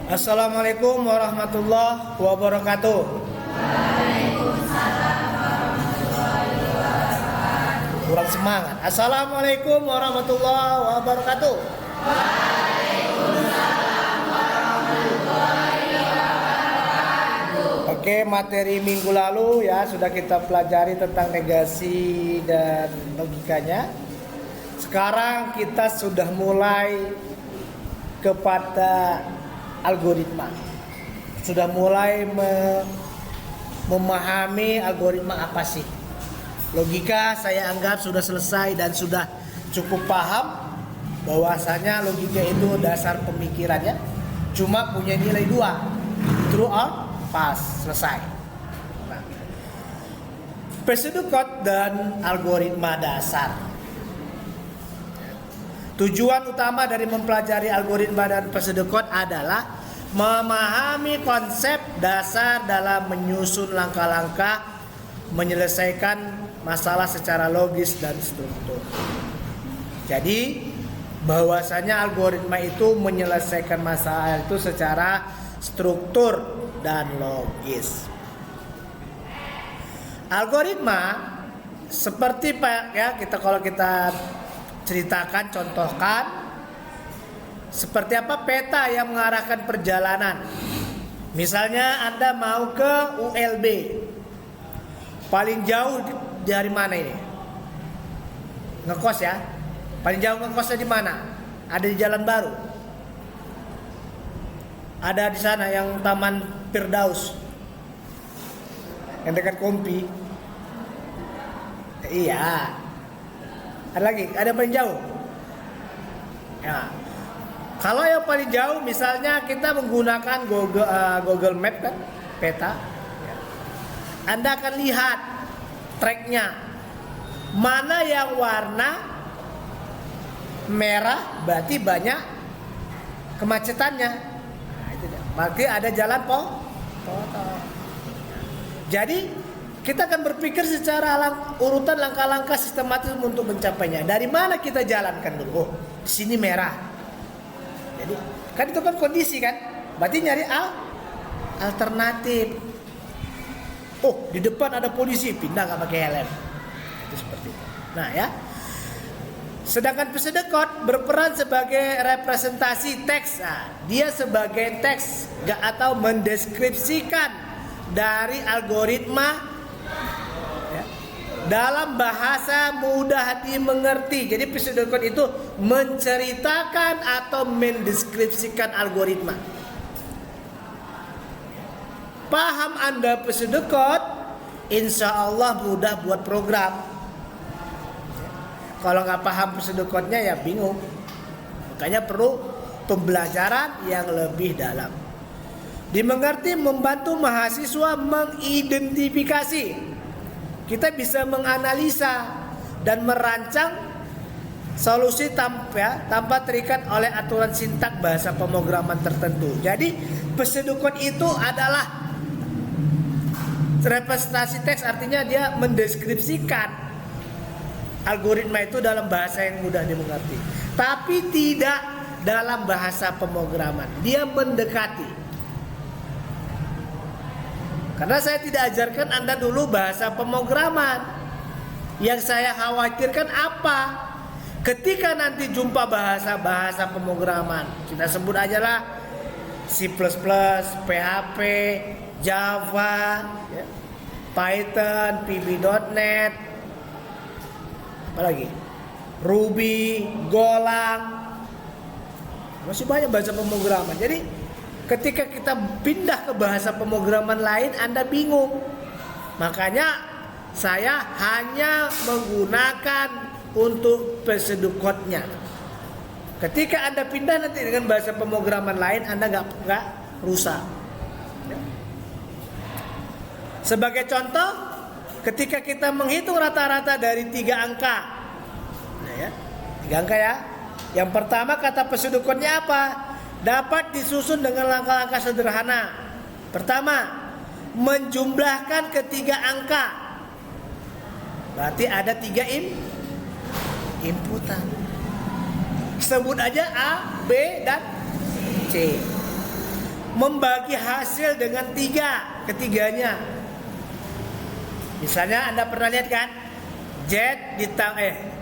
Assalamualaikum warahmatullahi wabarakatuh. Kurang semangat. Assalamualaikum warahmatullahi wabarakatuh. Oke, materi minggu lalu ya sudah kita pelajari tentang negasi dan logikanya. Sekarang kita sudah mulai kepada algoritma. Sudah mulai memahami algoritma apa sih. Logika saya anggap sudah selesai dan sudah cukup paham bahwasanya logika itu dasar pemikirannya cuma punya nilai 2, true or false, selesai. Nah, pseudocode dan algoritma dasar. Tujuan utama dari mempelajari algoritma dan pseudocode adalah memahami konsep dasar dalam menyusun langkah-langkah menyelesaikan masalah secara logis dan struktur. Jadi bahwasanya algoritma itu menyelesaikan masalah itu secara struktur dan logis. Algoritma seperti kalau kita ceritakan, contohkan seperti apa peta yang mengarahkan perjalanan. Misalnya Anda mau ke ULB, paling jauh dari mana ini? Ngekos ya. Paling jauh ngekosnya di mana? Ada di Jalan Baru. Ada di sana yang Taman Firdaus, yang dekat Kompi. Iya. Ada lagi, ada paling jauh. Ya. Kalau yang paling jauh, misalnya kita menggunakan Google Map kan, peta. Anda akan lihat tracknya, mana yang warna merah berarti banyak kemacetannya. Nah, itu dia. Berarti ada jalan potong. Jadi kita akan berpikir secara urutan langkah-langkah sistematis untuk mencapainya. Dari mana kita jalankan dulu? Oh, di sini merah. Jadi kan itu kan kondisi kan. Berarti nyari alternatif. Oh, di depan ada polisi, pindah nggak pakai helm. Itu seperti itu. Nah ya. Sedangkan pseudocode berperan sebagai representasi teks. Nah, dia sebagai teks atau mendeskripsikan dari algoritma dalam bahasa mudah dimengerti. Jadi pseudocode itu menceritakan atau mendeskripsikan algoritma. Paham Anda pseudocode, insya Allah mudah buat program. Kalau nggak paham pseudocode-nya ya bingung. Makanya perlu pembelajaran yang lebih dalam. Dimengerti membantu mahasiswa mengidentifikasi. Kita bisa menganalisa dan merancang solusi tanpa terikat oleh aturan sintak bahasa pemrograman tertentu. Jadi pseudocode itu adalah representasi teks, artinya dia mendeskripsikan algoritma itu dalam bahasa yang mudah dimengerti. Tapi tidak dalam bahasa pemrograman. Dia mendekati. Karena saya tidak ajarkan Anda dulu bahasa pemrograman. Yang saya khawatirkan apa? Ketika nanti jumpa bahasa-bahasa pemrograman, kita sebut aja lah C++, PHP, Java, Python, VB.NET, apalagi Ruby, Golang, masih banyak bahasa pemrograman. Jadi ketika kita pindah ke bahasa pemrograman lain, Anda bingung. Makanya saya hanya menggunakan untuk pseudocode-nya. Ketika Anda pindah nanti dengan bahasa pemrograman lain, Anda nggak rusak. Sebagai contoh, ketika kita menghitung rata-rata dari 3 angka, nah ya, 3 angka ya. Yang pertama kata pseudocode-nya apa? Dapat disusun dengan langkah-langkah sederhana. Pertama, menjumlahkan ketiga angka. Berarti ada 3 inputan. Sebut aja A, B, dan C. membagi hasil dengan ketiganya. Misalnya Anda pernah lihat kan,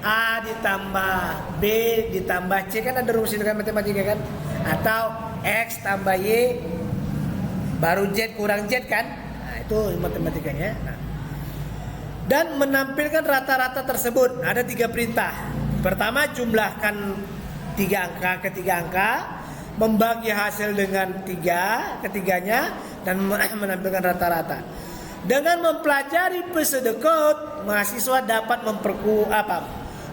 A ditambah B ditambah C, kan ada rumus hitungan matematika kan, atau X tambah Y baru Z kurang Z kan, nah itu matematikanya. Nah, dan menampilkan rata-rata tersebut ada 3 perintah. Pertama, jumlahkan 3 angka ke 3 angka, membagi hasil dengan ketiganya, dan menampilkan rata-rata. Dengan mempelajari pseudocode, mahasiswa dapat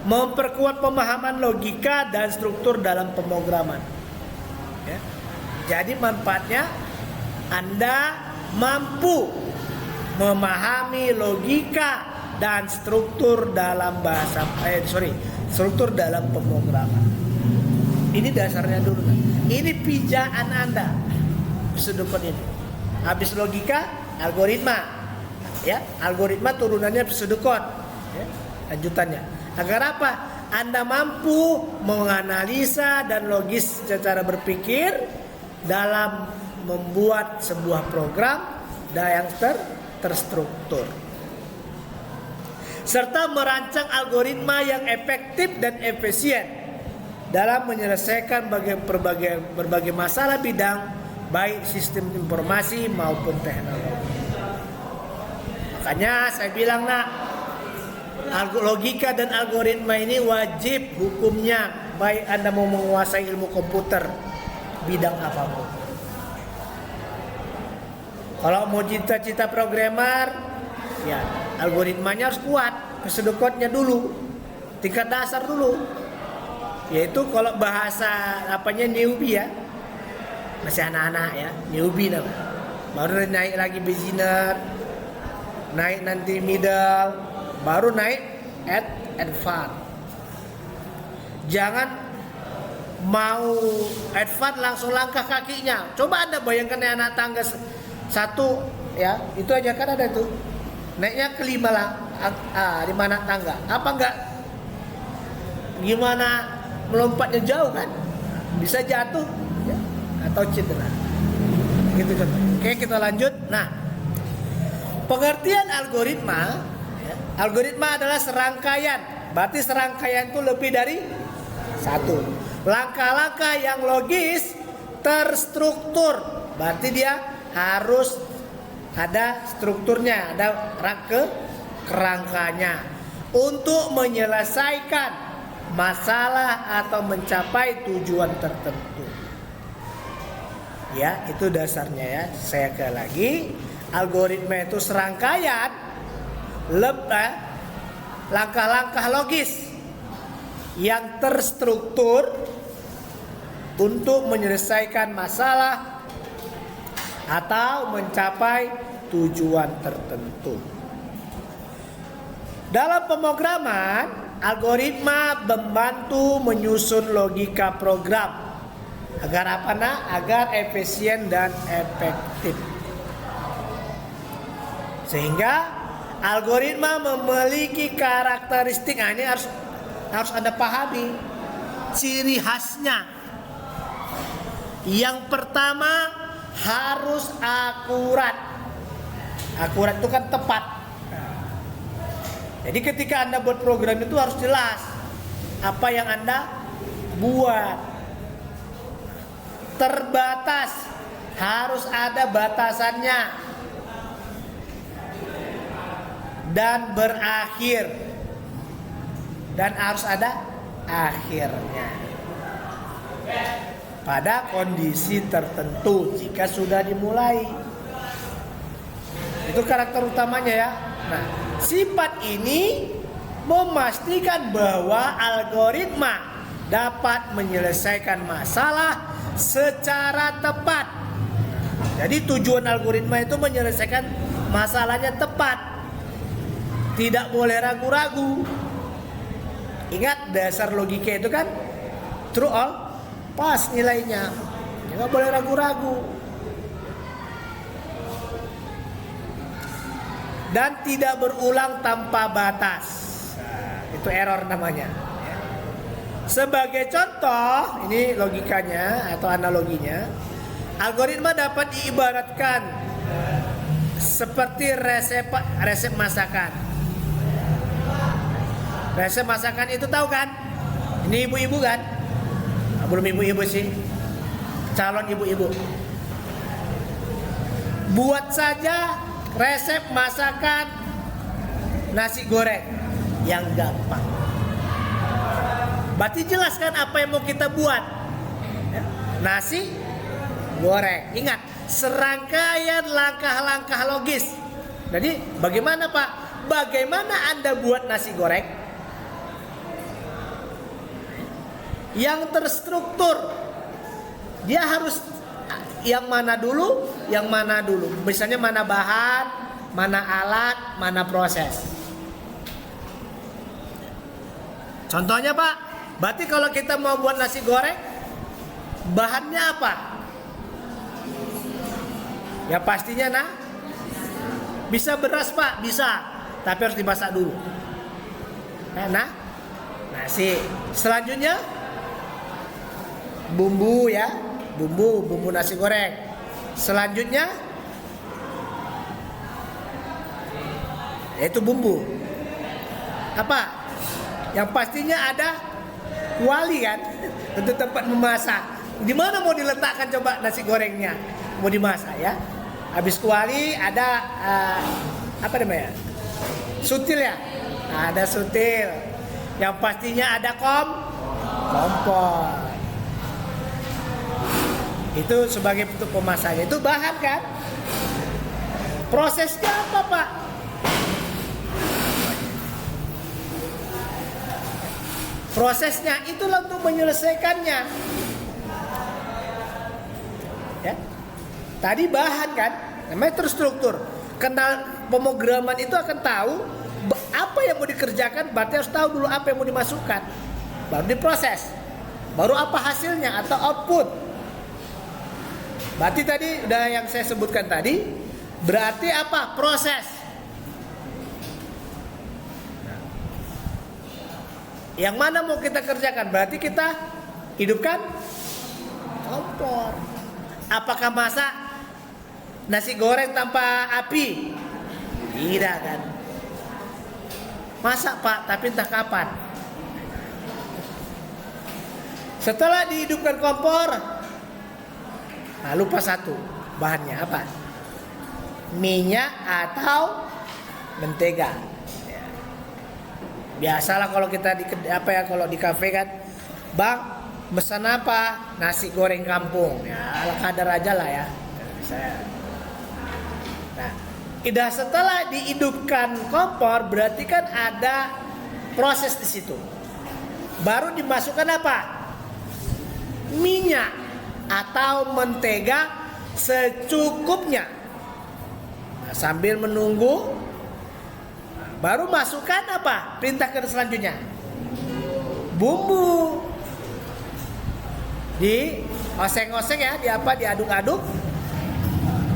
memperkuat pemahaman logika dan struktur dalam pemrograman. Ya. Jadi manfaatnya Anda mampu memahami logika dan struktur dalam struktur dalam pemrograman. Ini dasarnya dulu. Ini pijaan Anda pseudocode ini. Habis logika, algoritma. Ya, algoritma turunannya pseudocode. Ya, lanjutannya. Agar apa? Anda mampu menganalisa dan logis secara berpikir dalam membuat sebuah program yang terstruktur, serta merancang algoritma yang efektif dan efisien dalam menyelesaikan berbagai masalah bidang, baik sistem informasi maupun teknologi. Makanya saya bilang, logika dan algoritma ini wajib hukumnya, baik Anda mau menguasai ilmu komputer bidang apapun. Kalau mau cita-cita programmer, ya algoritmanya harus kuat, pseudocode-nya dulu, tingkat dasar dulu. Yaitu kalau bahasa newbie ya, masih anak-anak ya, newbie namanya. Baru naik lagi beginner, naik nanti middle, baru naik advance. Jangan mau advance langsung langkah kakinya. Coba Anda bayangkan anak tangga satu ya, itu aja kan ada tuh. Naiknya ke 5 anak tangga. Apa enggak? Gimana melompatnya jauh kan? Bisa jatuh ya, atau cedera. Gitu kan. Oke, kita lanjut. Nah, pengertian algoritma, ya, algoritma adalah serangkaian. Berarti serangkaian itu lebih dari satu. Langkah-langkah yang logis, terstruktur. Berarti dia harus ada strukturnya, ada kerangkanya untuk menyelesaikan masalah atau mencapai tujuan tertentu. Ya, itu dasarnya ya. Saya sekali lagi, algoritma itu serangkaian langkah-langkah logis yang terstruktur untuk menyelesaikan masalah atau mencapai tujuan tertentu. Dalam pemrograman, algoritma membantu menyusun logika program agar agar efisien dan efektif. Sehingga algoritma memiliki karakteristik, ini harus Anda pahami ciri khasnya. Yang pertama, harus akurat. Akurat itu kan tepat. Jadi ketika Anda buat program itu harus jelas apa yang Anda buat. Terbatas, harus ada batasannya. Dan berakhir, dan harus ada akhirnya pada kondisi tertentu jika sudah dimulai. Itu karakter utamanya ya. Nah, sifat ini memastikan bahwa algoritma dapat menyelesaikan masalah secara tepat. Jadi tujuan algoritma itu menyelesaikan masalahnya tepat. Tidak boleh ragu-ragu. Ingat dasar logika itu kan true all, pas nilainya, nggak boleh ragu-ragu. Dan tidak berulang tanpa batas. Nah, itu error namanya. Sebagai contoh, ini logikanya atau analoginya. Algoritma dapat diibaratkan seperti resep masakan. Resep masakan itu tahu kan? Ini ibu-ibu kan? Nah, belum ibu-ibu sih, calon ibu-ibu. Buat saja resep masakan nasi goreng yang gampang. Berarti jelas kan apa yang mau kita buat? Nasi goreng. Ingat, serangkaian langkah-langkah logis. Jadi bagaimana Pak? Bagaimana Anda buat nasi goreng yang terstruktur? Dia harus yang mana dulu, yang mana dulu. Misalnya mana bahan, mana alat, mana proses. Contohnya Pak, berarti kalau kita mau buat nasi goreng, bahannya apa? Ya pastinya bisa beras Pak, bisa, tapi harus dimasak dulu. Nasi. Selanjutnya bumbu ya, bumbu nasi goreng. Selanjutnya yaitu bumbu apa? Yang pastinya ada kuali kan, untuk tempat memasak. Di mana mau diletakkan coba nasi gorengnya? Mau dimasak ya. Habis kuali ada apa namanya? Sutil ya. Nah, ada sutil. Yang pastinya ada kompor. Itu sebagai bentuk pemasaknya. Itu bahan kan? Prosesnya apa Pak? Prosesnya itulah untuk menyelesaikannya. Ya. Tadi bahan kan, namanya terstruktur. Kenal pemrograman itu akan tahu apa yang mau dikerjakan, berarti harus tahu dulu apa yang mau dimasukkan. Baru diproses. Baru apa hasilnya atau output. Berarti tadi udah yang saya sebutkan tadi, berarti apa? Proses. Yang mana mau kita kerjakan? Berarti kita hidupkan kompor. Apakah masak nasi goreng tanpa api? Tidak kan? Masak Pak, tapi entah kapan. Setelah dihidupkan kompor, nah lupa satu, bahannya apa? Minyak atau mentega. Biasalah kalau kita kalau di kafe kan, Bang, pesan apa? Nasi goreng kampung. Ya, ala kadar aja lah ya. Nah, setelah dihidupkan kompor, berarti kan ada proses di situ. Baru dimasukkan apa? Minyak atau mentega secukupnya. Nah, sambil menunggu, baru masukkan apa? Perintahkan selanjutnya. Bumbu. Oseng-oseng ya, diaduk-aduk.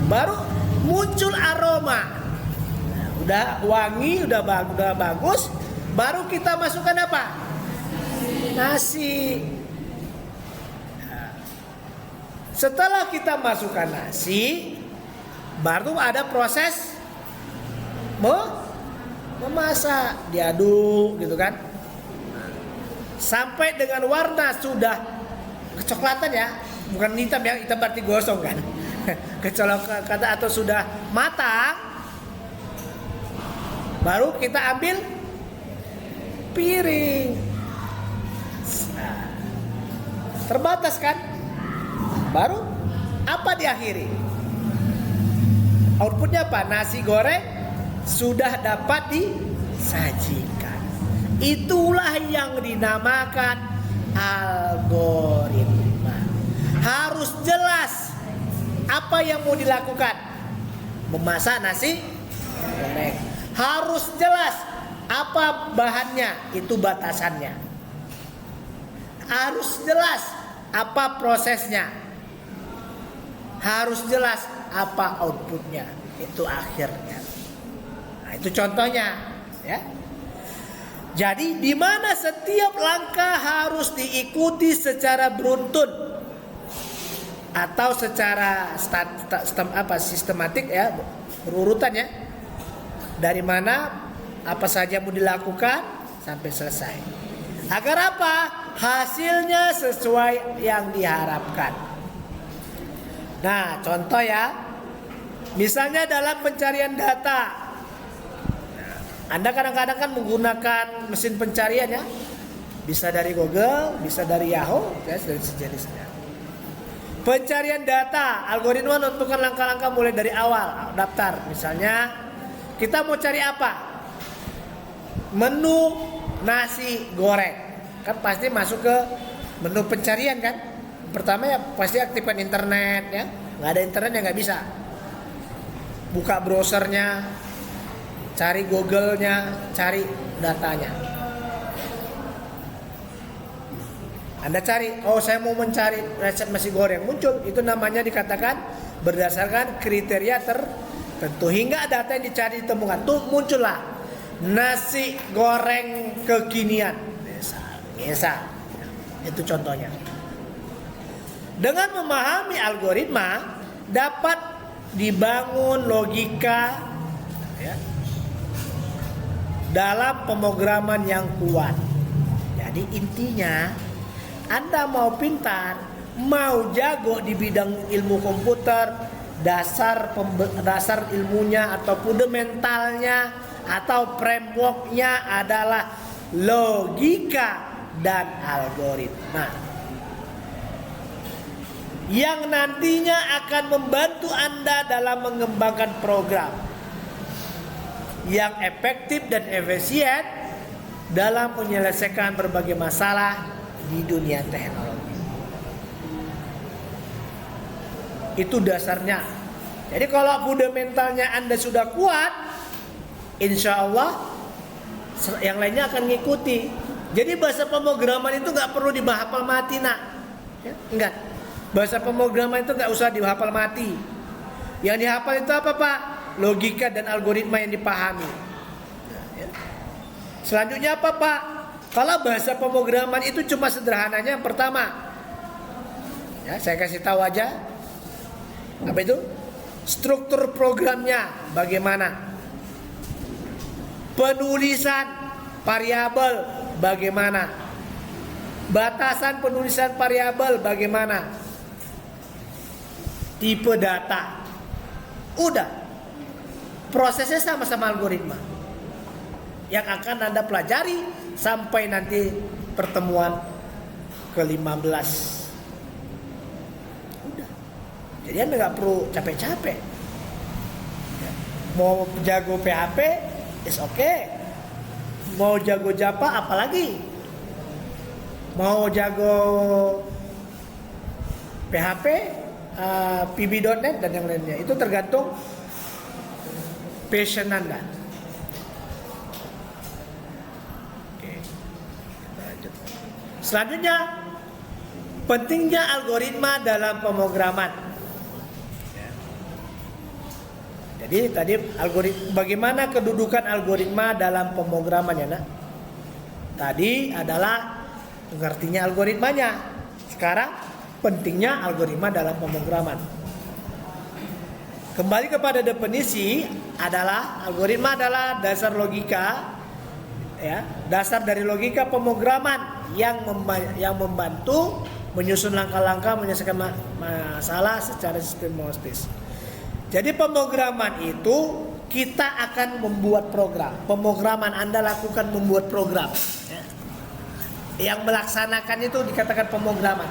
Baru muncul aroma. Nah, udah wangi, udah bagus. Baru kita masukkan apa? Nasi. Nah, setelah kita masukkan nasi, baru ada proses memasak, diaduk gitu kan, sampai dengan warna sudah kecoklatan ya, bukan hitam ya, hitam berarti gosong kan, kecoklatan atau sudah matang, baru kita ambil piring. Nah, terbatas kan, baru apa diakhiri? Outputnya apa? Nasi goreng sudah dapat disajikan. Itulah yang dinamakan algoritma. Harus jelas apa yang mau dilakukan. Memasak nasi goreng. Harus jelas apa bahannya, itu batasannya. Harus jelas apa prosesnya. Harus jelas apa outputnya, itu akhirnya. Nah, itu contohnya, ya. Jadi di mana setiap langkah harus diikuti secara beruntun. atau secara sistematik ya, berurutan ya, dari mana apa saja mau dilakukan sampai selesai. Agar apa? Hasilnya sesuai yang diharapkan. Nah, contoh ya, misalnya dalam pencarian data, Anda kadang-kadang kan menggunakan mesin pencarian ya, bisa dari Google, bisa dari Yahoo, ya, dari sejenisnya. Pencarian data, algoritma menentukan langkah-langkah mulai dari awal daftar. Misalnya kita mau cari apa? Menu nasi goreng, kan pasti masuk ke menu pencarian kan. Pertama ya pasti aktifkan internet ya, nggak ada internet ya nggak bisa. Buka browsernya, cari Google-nya, cari datanya. Anda cari, oh saya mau mencari resep nasi goreng, muncul. Itu namanya dikatakan berdasarkan kriteria tertentu. Hingga data yang dicari ditemukan, tuh muncullah nasi goreng kekinian. Misal, itu contohnya. Dengan memahami algoritma, dapat dibangun logika ya, dalam pemrograman yang kuat. Jadi intinya, Anda mau pintar, mau jago di bidang ilmu komputer, dasar ilmunya atau fundamentalnya atau frameworknya adalah logika dan algoritma yang nantinya akan membantu Anda dalam mengembangkan program yang efektif dan efisien dalam menyelesaikan berbagai masalah di dunia teknologi. Itu dasarnya. Jadi kalau fundamentalnya Anda sudah kuat, insya Allah yang lainnya akan ngikuti. Jadi bahasa pemrograman itu nggak perlu dihafal mati nak, ya, enggak. Bahasa pemrograman itu nggak usah dihafal mati. Yang dihafal itu apa Pak? Logika dan algoritma yang dipahami. Ya. Selanjutnya apa Pak? Kalau bahasa pemrograman itu cuma sederhananya yang pertama, ya saya kasih tahu aja. Apa itu? Struktur programnya bagaimana? Penulisan variabel bagaimana? Batasan penulisan variabel bagaimana? Tipe data. Udah. Prosesnya sama-sama algoritma yang akan Anda pelajari sampai nanti pertemuan ke-15. Udah. Jadi Anda nggak perlu capek-capek. Mau jago PHP, is okay. Mau jago Java apalagi. Mau jago PHP, VB.NET dan yang lainnya. Itu tergantung passion Anda. Oke. Lanjut. Selanjutnya, pentingnya algoritma dalam pemrograman. Jadi tadi bagaimana kedudukan algoritma dalam pemrograman ya nak? Tadi adalah pengertiannya algoritmanya. Sekarang pentingnya algoritma dalam pemrograman. Kembali kepada definisi adalah algoritma adalah dasar logika, ya, dasar dari logika pemrograman yang membantu menyusun langkah-langkah menyelesaikan masalah secara sistematis. Jadi pemrograman itu kita akan membuat program. Pemrograman Anda lakukan membuat program. Ya. Yang melaksanakan itu dikatakan pemrograman.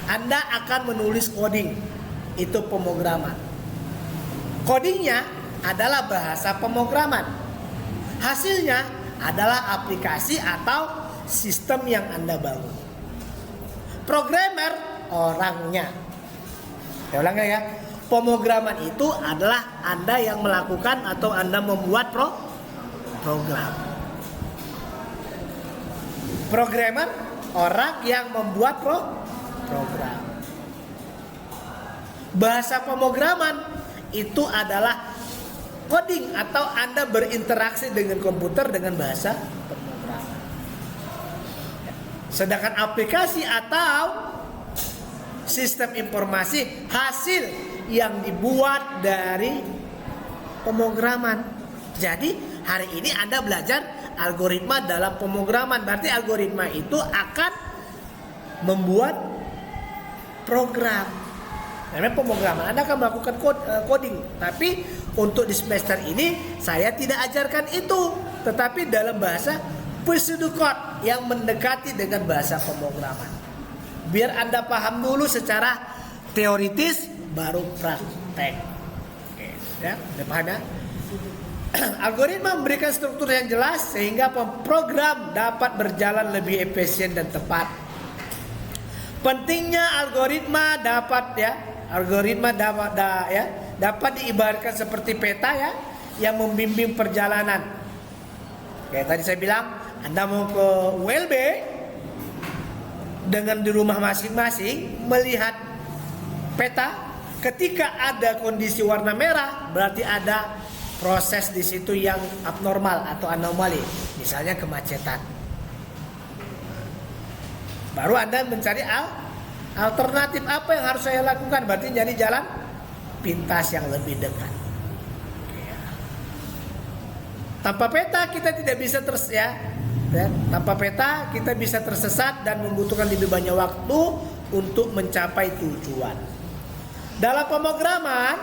Anda akan menulis coding. Itu pemrograman. Codingnya adalah bahasa pemrograman. Hasilnya adalah aplikasi atau sistem yang Anda bangun. Programmer orangnya. Saya ulang ya. Pemrograman itu adalah Anda yang melakukan atau Anda membuat program. Programmer orang yang membuat program. Bahasa pemrograman itu adalah coding atau Anda berinteraksi dengan komputer dengan bahasa pemrograman. Sedangkan aplikasi atau sistem informasi hasil yang dibuat dari pemrograman. Jadi hari ini Anda belajar algoritma dalam pemrograman. Berarti algoritma itu akan membuat program. Namanya pemrograman. Anda akan melakukan coding. Tapi untuk di semester ini saya tidak ajarkan itu, tetapi dalam bahasa pseudocode yang mendekati dengan bahasa pemrograman. Biar Anda paham dulu secara teoritis, baru praktek. Oke, ya, udah paham ya? Algoritma memberikan struktur yang jelas sehingga program dapat berjalan lebih efisien dan tepat. Pentingnya algoritma dapat diibaratkan seperti peta ya, yang membimbing perjalanan. Kayak tadi saya bilang, Anda mau ke WLB dengan di rumah masing-masing melihat peta, ketika ada kondisi warna merah berarti ada proses di situ yang abnormal atau anomali, misalnya kemacetan. Baru Anda mencari alternatif apa yang harus saya lakukan, berarti jadi jalan pintas yang lebih dekat. Tanpa peta kita tidak bisa tanpa peta kita bisa tersesat dan membutuhkan lebih banyak waktu untuk mencapai tujuan. Dalam pemrograman,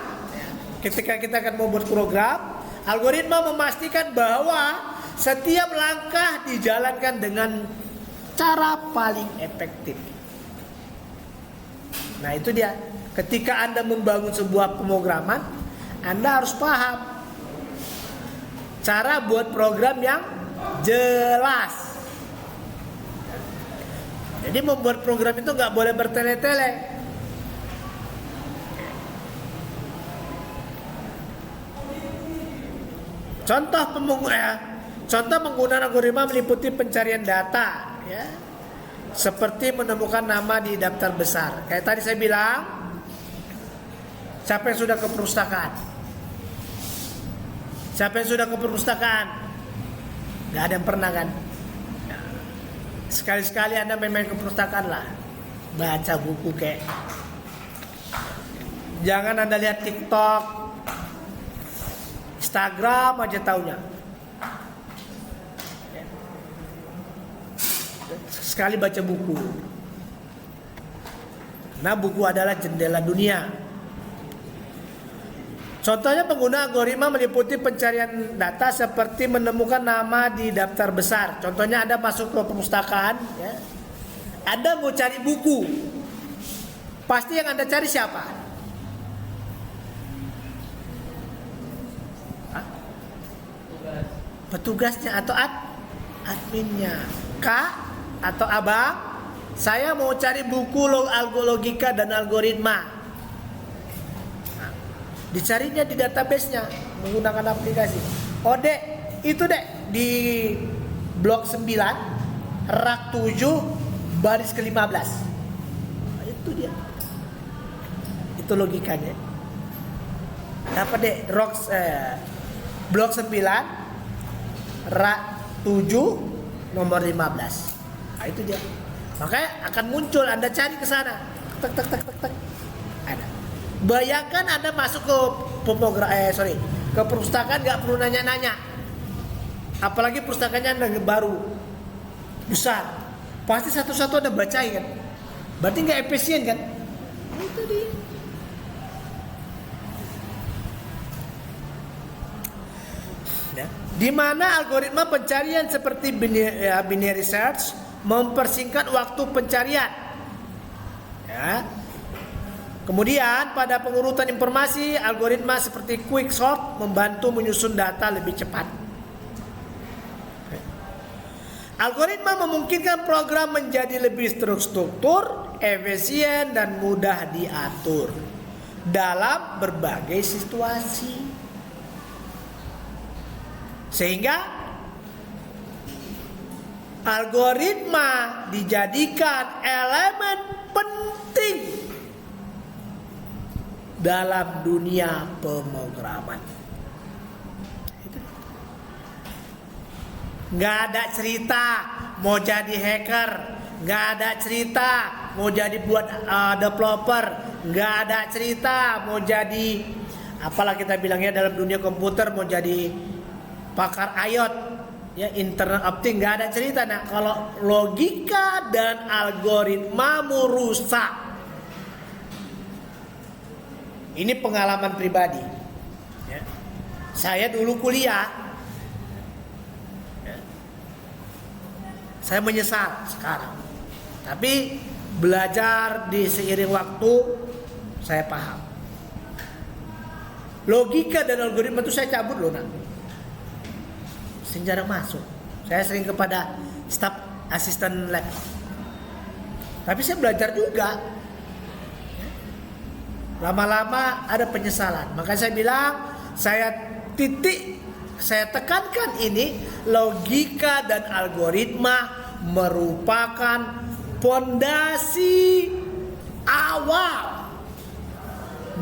ketika kita akan membuat program, algoritma memastikan bahwa setiap langkah dijalankan dengan cara paling efektif. Nah itu dia. Ketika Anda membangun sebuah pemrograman, Anda harus paham cara buat program yang jelas. Jadi membuat program itu nggak boleh bertele-tele. Contoh penggunaan algoritma meliputi pencarian data, ya, seperti menemukan nama di daftar besar. Kayak tadi saya bilang, siapa yang sudah ke perpustakaan? Siapa yang sudah ke perpustakaan? Gak ada yang pernah kan? Sekali-sekali Anda main-main ke perpustakaan lah, baca buku kayak. Jangan Anda lihat TikTok, Instagram aja taunya. Sekali baca buku. Nah, buku adalah jendela dunia. Contohnya pengguna algoritma meliputi pencarian data seperti menemukan nama di daftar besar. Contohnya Anda masuk ke perpustakaan, ya. Anda mau cari buku. Pasti yang Anda cari siapa? Petugasnya atau adminnya. Kak atau abang, saya mau cari buku logika dan algoritma. Dicarinya di database-nya menggunakan aplikasi. Oh dek, itu dek di blok 9 rak 7 baris ke-15. Nah, itu dia. Itu logikanya. Dapat dek blok 9 rak 7 nomor 15. Nah, itu dia. Makanya akan muncul, Anda cari ke sana. Tek tek tek tek tek. Ada. Bayangkan Anda masuk ke ke perpustakaan nggak perlu nanya-nanya, apalagi perpustakaannya Anda baru besar, pasti satu-satu Anda bacain kan, berarti nggak efisien kan? Itu dia. Ya. Di mana algoritma pencarian seperti binary search mempersingkat waktu pencarian. Ya. Kemudian pada pengurutan informasi, algoritma seperti quick sort membantu menyusun data lebih cepat. Algoritma memungkinkan program menjadi lebih terstruktur, efisien, dan mudah diatur dalam berbagai situasi. Sehingga algoritma dijadikan elemen penting dalam dunia pemrograman. Nggak ada cerita mau jadi hacker, nggak ada cerita mau jadi buat developer, nggak ada cerita mau jadi apalah kita bilangnya dalam dunia komputer, mau jadi pakar IoT, ya Internet of Things, nggak ada cerita. Nah, kalau logika dan algoritma merusak, ini pengalaman pribadi. Ya. Saya dulu kuliah, ya. Saya menyesal sekarang, tapi belajar di seiring waktu saya paham. Logika dan algoritma itu saya cabut loh, nak. Jarang masuk. Saya sering kepada staf asisten lab. Tapi saya belajar juga. Lama-lama ada penyesalan. Maka saya bilang, saya tekankan ini, logika dan algoritma merupakan pondasi awal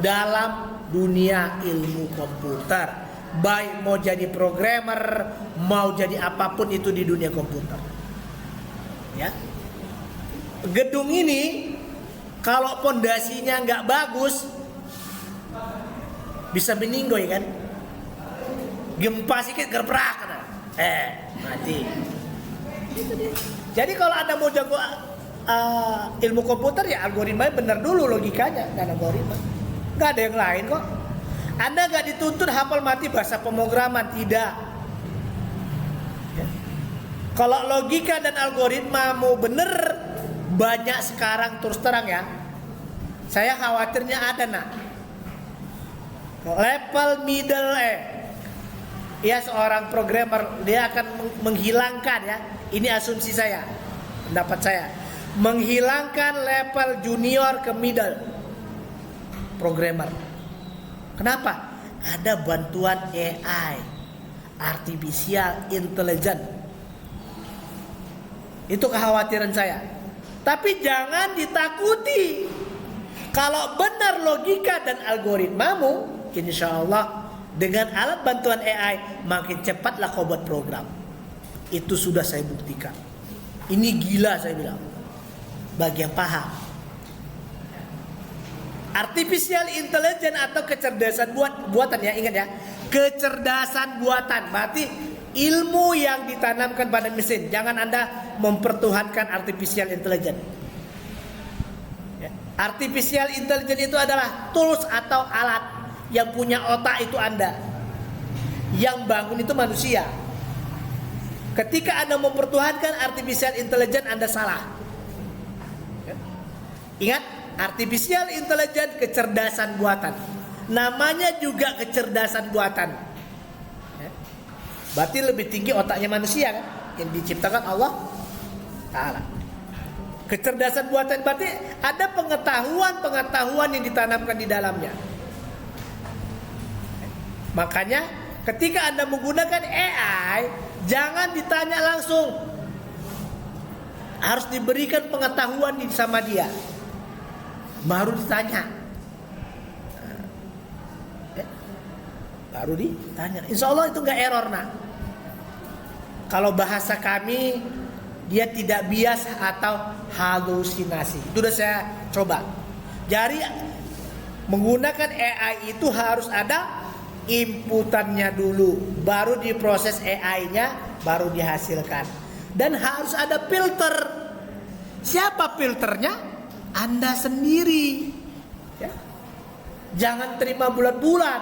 dalam dunia ilmu komputer. Baik mau jadi programmer, mau jadi apapun itu di dunia komputer. Ya. Gedung ini kalau pondasinya nggak bagus, bisa meninggoy kan? Gempa sedikit gerprak, mati. Jadi kalau Anda mau jago ilmu komputer, ya algoritma benar dulu logikanya dan algoritma. Nggak ada yang lain kok. Anda nggak dituntut hafal mati bahasa pemrograman, tidak. Ya. Kalau logika dan algoritma mau bener, banyak sekarang terus terang ya. Saya khawatirnya ada level middle ya seorang programmer dia akan menghilangkan ya. Ini asumsi saya, pendapat saya, menghilangkan level junior ke middle programmer. Kenapa? Ada bantuan AI, artificial intelligence. Itu kekhawatiran saya. Tapi jangan ditakuti. Kalau benar logika dan algoritmamu, insya Allah dengan alat bantuan AI makin cepatlah kau buat program. Itu sudah saya buktikan. Ini gila saya bilang. Bagi yang paham. Artificial intelligence atau kecerdasan buatan ya, ingat ya, kecerdasan buatan berarti ilmu yang ditanamkan pada mesin. Jangan Anda mempertuhankan artificial intelligence. Ya. Artificial intelligence itu adalah tools atau alat yang punya otak itu Anda, yang bangun itu manusia. Ketika Anda mempertuhankan artificial intelligence, Anda salah. Ya. Ingat, artificial intelligence kecerdasan buatan. Namanya juga kecerdasan buatan. Ya. Berarti lebih tinggi otaknya manusia kan, yang diciptakan Allah Ta'ala. Kecerdasan buatan berarti ada pengetahuan yang ditanamkan di dalamnya. Ya. Makanya ketika Anda menggunakan AI, jangan ditanya langsung. Harus diberikan pengetahuan sama dia. Baru ditanya, baru ditanya. Insya Allah itu nggak error Kalau bahasa kami, dia tidak bias atau halusinasi. Itu sudah saya coba. Jadi menggunakan AI itu harus ada inputannya dulu, baru diproses AI-nya, baru dihasilkan. Dan harus ada filter. Siapa filternya? Anda sendiri, ya. Jangan terima bulat-bulat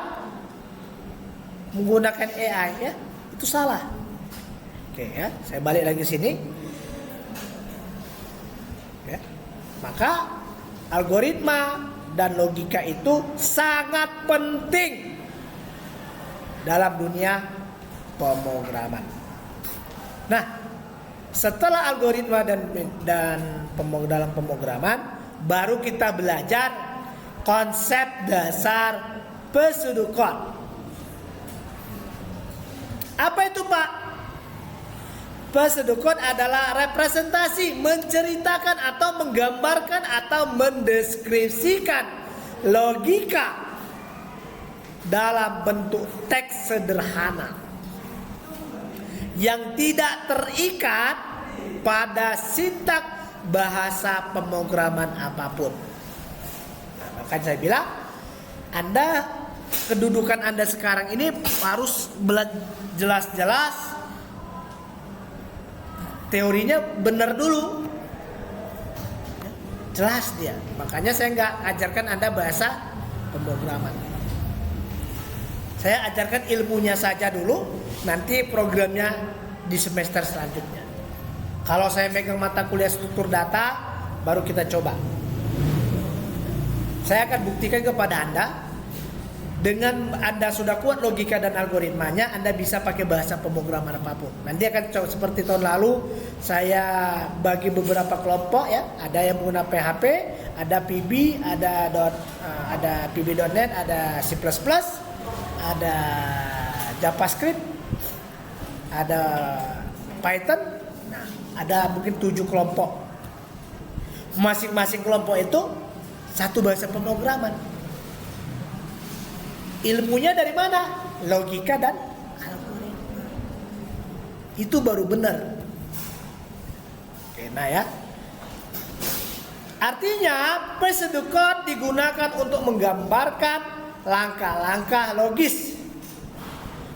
menggunakan AI, ya. Itu salah. Oke ya, saya balik lagi sini. Ya. Maka algoritma dan logika itu sangat penting dalam dunia pemrograman. Nah, setelah algoritma dan dalam pemrograman, baru kita belajar konsep dasar pseudocode. Apa itu Pak? Pseudocode adalah representasi, menceritakan atau menggambarkan atau mendeskripsikan logika dalam bentuk teks sederhana yang tidak terikat pada sintaks bahasa pemrograman apapun. Nah, makanya saya bilang, Anda, kedudukan Anda sekarang ini harus jelas-jelas teorinya benar dulu, jelas dia. Makanya saya nggak ajarkan Anda bahasa pemrograman. Saya ajarkan ilmunya saja dulu, nanti programnya di semester selanjutnya. Kalau saya megang mata kuliah struktur data, baru kita coba. Saya akan buktikan kepada Anda, dengan Anda sudah kuat logika dan algoritmanya, Anda bisa pakai bahasa pemrograman apapun. Nanti akan coba seperti tahun lalu, saya bagi beberapa kelompok ya. Ada yang menggunakan PHP, ada PB, ada PB.NET, ada C++, ada JavaScript, ada Python. Nah, ada mungkin 7 kelompok. Masing-masing kelompok itu satu bahasa pemrograman. Ilmunya dari mana? Logika dan algoritma. Itu baru benar. Oke, nah ya. Artinya pseudocode digunakan untuk menggambarkan langkah-langkah logis.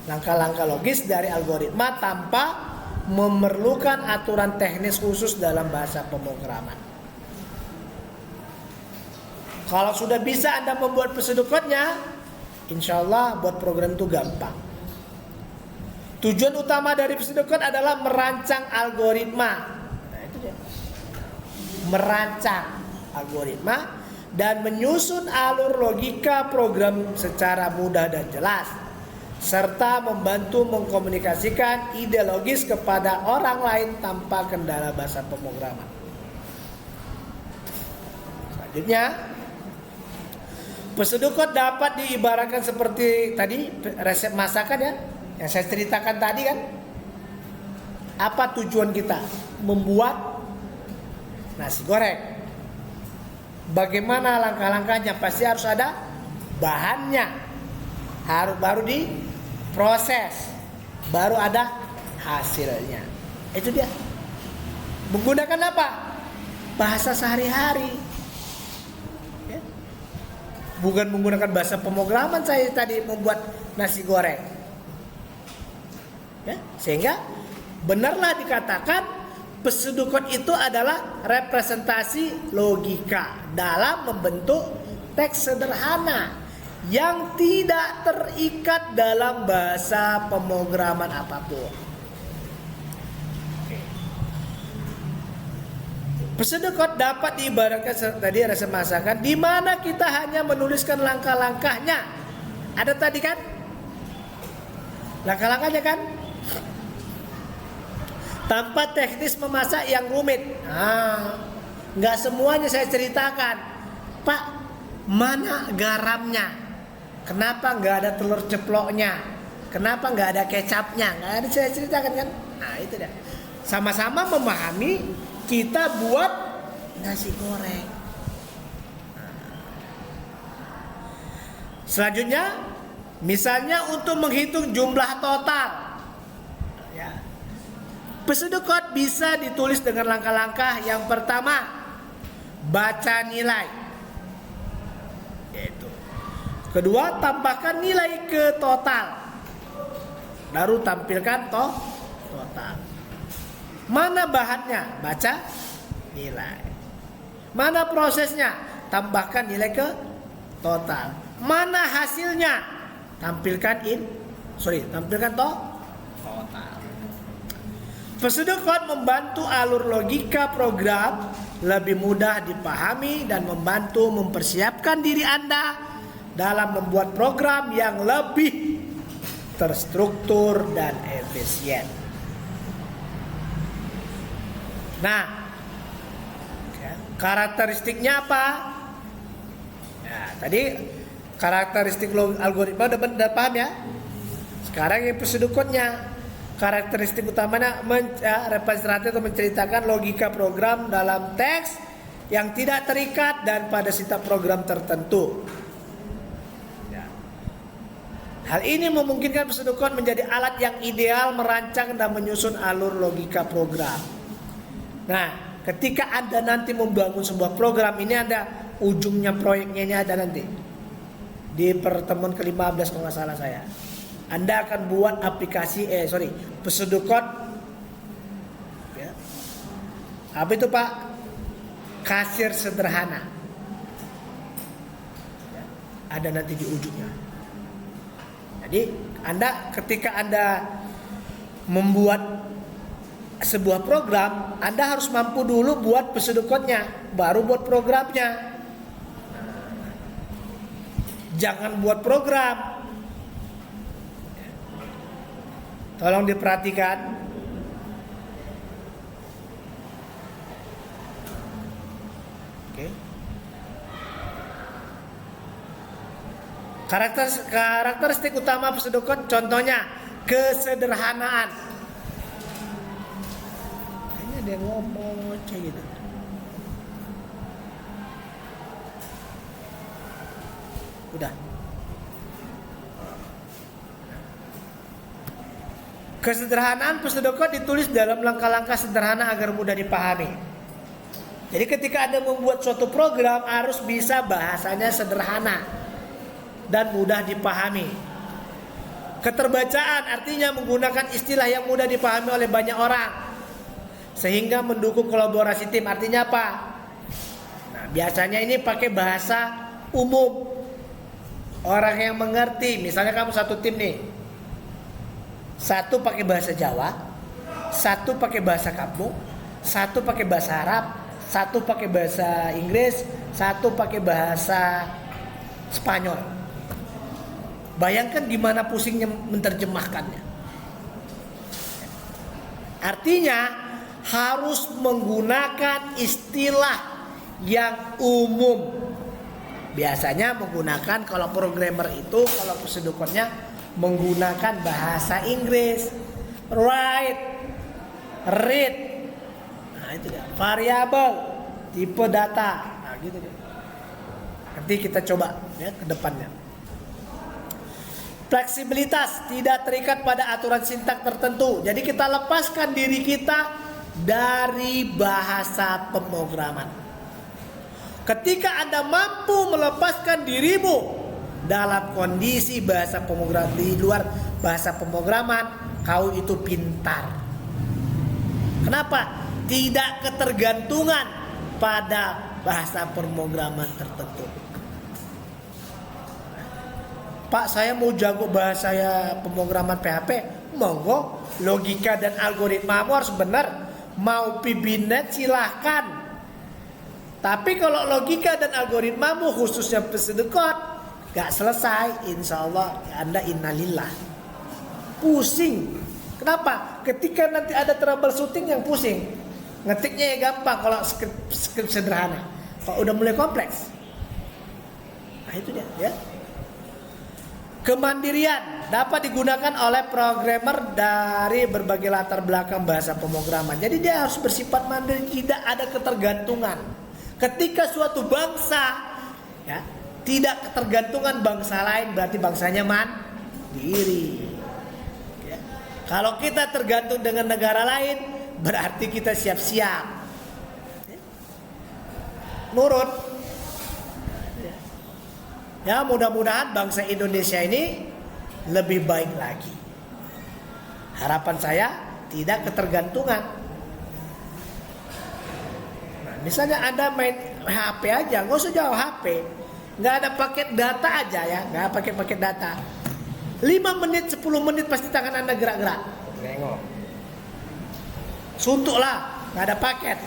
Langkah-langkah logis dari algoritma tanpa memerlukan aturan teknis khusus dalam bahasa pemrograman. Kalau sudah bisa Anda membuat pseudocode-nya, insya Allah buat program itu gampang. Tujuan utama dari pseudocode adalah merancang algoritma. Nah, itu dia. Merancang algoritma dan menyusun alur logika program secara mudah dan jelas, serta membantu mengkomunikasikan ide logis kepada orang lain tanpa kendala bahasa pemrograman. Selanjutnya, pseudocode dapat diibaratkan seperti tadi resep masakan ya, yang saya ceritakan tadi kan. Apa tujuan kita membuat nasi goreng? Bagaimana langkah-langkahnya? Pasti harus ada bahannya, harus baru diproses, baru ada hasilnya. Itu dia. Menggunakan apa? Bahasa sehari-hari. Bukan menggunakan bahasa pemrograman saya tadi membuat nasi goreng. Ya, sehingga benarlah dikatakan pseudocode itu adalah representasi logika dalam membentuk teks sederhana yang tidak terikat dalam bahasa pemrograman apapun. Pseudocode dapat diibaratkan tadi resep masakan, di mana kita hanya menuliskan langkah-langkahnya. Ada tadi kan? Langkah-langkahnya kan? Tanpa teknis memasak yang rumit. Nggak semuanya saya ceritakan. Pak, mana garamnya? Kenapa nggak ada telur ceploknya? Kenapa nggak ada kecapnya? Nggak ada saya ceritakan kan? Nah itu dah. Sama-sama memahami kita buat nasi goreng. Selanjutnya, misalnya untuk menghitung jumlah total. Pseudocode bisa ditulis dengan langkah-langkah. Yang pertama, baca nilai. Yaitu. Kedua, tambahkan nilai ke total. Baru tampilkan total. Mana bahannya? Baca nilai. Mana prosesnya? Tambahkan nilai ke total. Mana hasilnya? Tampilkan total. Pseudocode membantu alur logika program lebih mudah dipahami dan membantu mempersiapkan diri Anda dalam membuat program yang lebih terstruktur dan efisien. Nah, karakteristiknya apa? Ya, tadi karakteristik algoritma udah paham ya? Sekarang yang pseudocode-nya. Karakteristik utamanya representatif atau menceritakan logika program dalam teks yang tidak terikat dan pada setiap program tertentu. Ya. Hal ini memungkinkan pseudocode menjadi alat yang ideal merancang dan menyusun alur logika program. Nah, ketika Anda nanti membangun sebuah program, ini ada ujungnya proyeknya, ini ada nanti di pertemuan ke-15 kalau nggak salah saya. Anda akan buat aplikasi, pseudocode. Ya. Apa itu Pak? Kasir sederhana. Ya. Ada nanti di ujungnya. Jadi ketika Anda membuat sebuah program, Anda harus mampu dulu buat pseudocode-nya, baru buat programnya. Jangan buat program. Tolong diperhatikan. Oke. Karakteristik utama pseudocode, contohnya kesederhanaan. Kayaknya ada yang ngomong kayak gitu. Udah. Kesederhanaan pseudocode ditulis dalam langkah-langkah sederhana agar mudah dipahami. Jadi ketika Anda membuat suatu program harus bisa bahasanya sederhana dan mudah dipahami. Keterbacaan artinya menggunakan istilah yang mudah dipahami oleh banyak orang sehingga mendukung kolaborasi tim. Artinya apa? Nah, biasanya ini pakai bahasa umum, orang yang mengerti. Misalnya kamu satu tim nih, satu pakai bahasa Jawa, satu pakai bahasa kampung, satu pakai bahasa Arab, satu pakai bahasa Inggris, satu pakai bahasa Spanyol. Bayangkan gimana pusingnya menerjemahkannya. Artinya harus menggunakan istilah yang umum. Biasanya menggunakan, kalau programmer itu, kalau pseudocode-nya menggunakan bahasa Inggris. Write, read, nah itu dia. Variabel, tipe data, nah gitu dia. Nanti kita coba ya ke depannya. Fleksibilitas, tidak terikat pada aturan sintak tertentu. Jadi kita lepaskan diri kita dari bahasa pemrograman. Ketika Anda mampu melepaskan dirimu dalam kondisi bahasa pemrograman, di luar bahasa pemrograman, kau itu pintar. Kenapa? Tidak ketergantungan pada bahasa pemrograman tertentu. Pak, saya mau jago bahasa pemrograman PHP, monggo. Logika dan algoritmamu harus benar. Mau pibinet silahkan. Tapi kalau logika dan algoritmamu khususnya pseudocode gak selesai, insya Allah Anda innalillah. Pusing. Kenapa? Ketika nanti ada troubleshooting yang pusing. Ngetiknya ya gampang kalau script sederhana. Kalau udah mulai kompleks, nah itu dia ya. Kemandirian dapat digunakan oleh programmer dari berbagai latar belakang bahasa pemrograman. Jadi dia harus bersifat mandiri, tidak ada ketergantungan. Ketika suatu bangsa ya, tidak ketergantungan bangsa lain, berarti bangsanya mandiri. Ya. Kalau kita tergantung dengan negara lain, berarti kita siap-siap ya, nurut. Ya, mudah-mudahan bangsa Indonesia ini lebih baik lagi. Harapan saya tidak ketergantungan. Nah, misalnya Anda main HP aja, nggak usah jauh HP, nggak ada paket data aja ya, nggak pakai paket data. 5 menit, 10 menit pasti tangan Anda gerak-gerak. Nengok. Suntuk lah, nggak ada paket.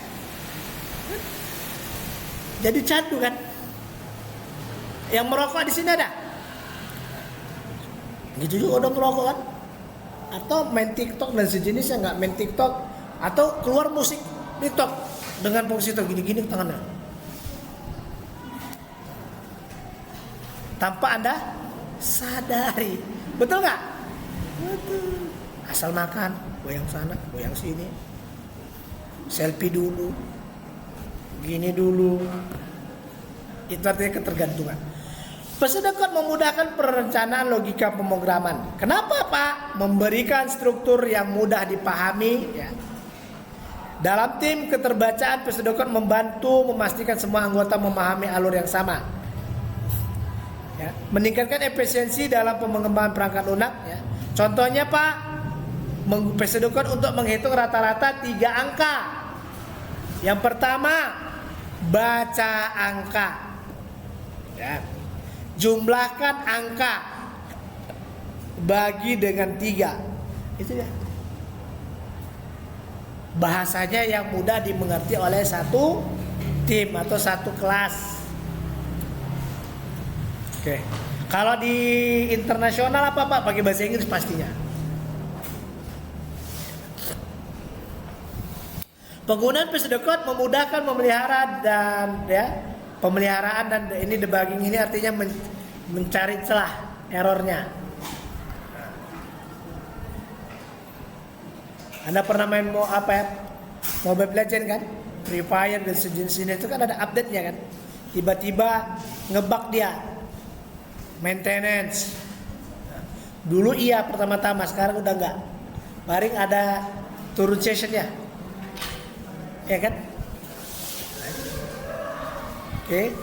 Jadi candu kan? Yang merokok di sini ada. Gitu juga udah merokok kan? Atau main TikTok dan sejenisnya, nggak main TikTok, atau keluar musik TikTok dengan kompositor gini-gini tangannya. Tanpa Anda sadari. Betul nggak? Betul. Asal makan, goyang sana, goyang sini. Selfie dulu. Gini dulu. Itu artinya ketergantungan. Pseudocode memudahkan perencanaan logika pemrograman. Kenapa Pak? Memberikan struktur yang mudah dipahami ya, Dalam tim keterbacaan, pseudocode membantu memastikan semua anggota memahami alur yang sama. Ya, meningkatkan efisiensi dalam pengembangan perangkat lunak. Ya. Contohnya Pak, pseudocode untuk menghitung rata-rata 3 angka. Yang pertama, baca angka. Ya. Jumlahkan angka, bagi dengan 3. Itu ya. Bahasanya yang mudah dimengerti oleh satu tim atau satu kelas. Oke. Kalau di internasional apa Pak? Pakai bahasa Inggris pastinya. Penggunaan pseudocode memudahkan memelihara dan pemeliharaan dan ini debugging ini artinya mencari celah errornya. Anda pernah main Mobile Legends kan? Free Fire dan sejenisnya itu kan ada update-nya kan? Tiba-tiba ngebug dia. Maintenance. Dulu iya pertama-tama, sekarang udah enggak. Paling ada turun session-nya. Ya kan? Oke.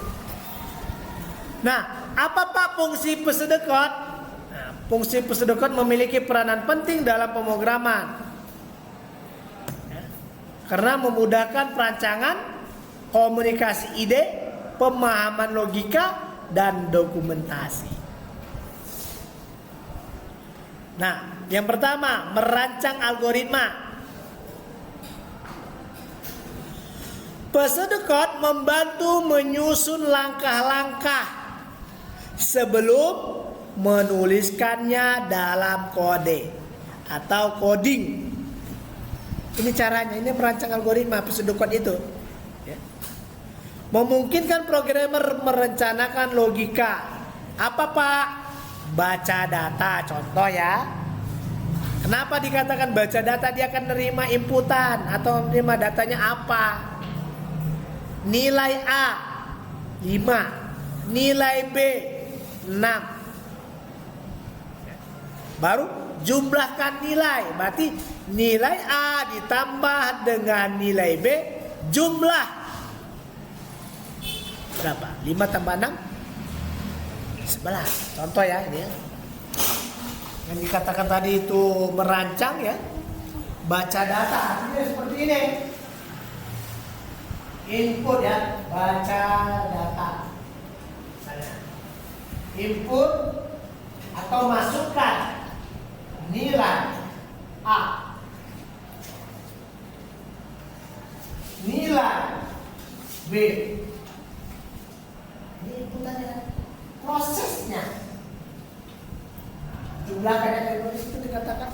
Nah, apa Pak fungsi pseudocode? Nah, fungsi pseudocode memiliki peranan penting dalam pemrograman. Karena memudahkan perancangan, komunikasi ide, pemahaman logika, dan dokumentasi. Nah, yang pertama, merancang algoritma. Pseudocode membantu menyusun langkah-langkah sebelum menuliskannya dalam kode atau coding. Ini caranya, ini merancang algoritma pseudocode itu. Ya. Memungkinkan programmer merencanakan logika. Apa Pak? Baca data, contoh ya. Kenapa dikatakan baca data? Dia akan nerima inputan atau menerima datanya apa? Nilai A 5, nilai B 6. Baru jumlahkan nilai, berarti nilai A ditambah dengan nilai B, jumlah berapa? 5 tambah 6 11. Contoh ya ini ya. Yang dikatakan tadi itu merancang ya. Baca data ini seperti ini. Input ya, baca data. Input atau masukkan nilai A, nilai B. Ini inputannya, prosesnya. Jumlahkannya dari itu dikatakan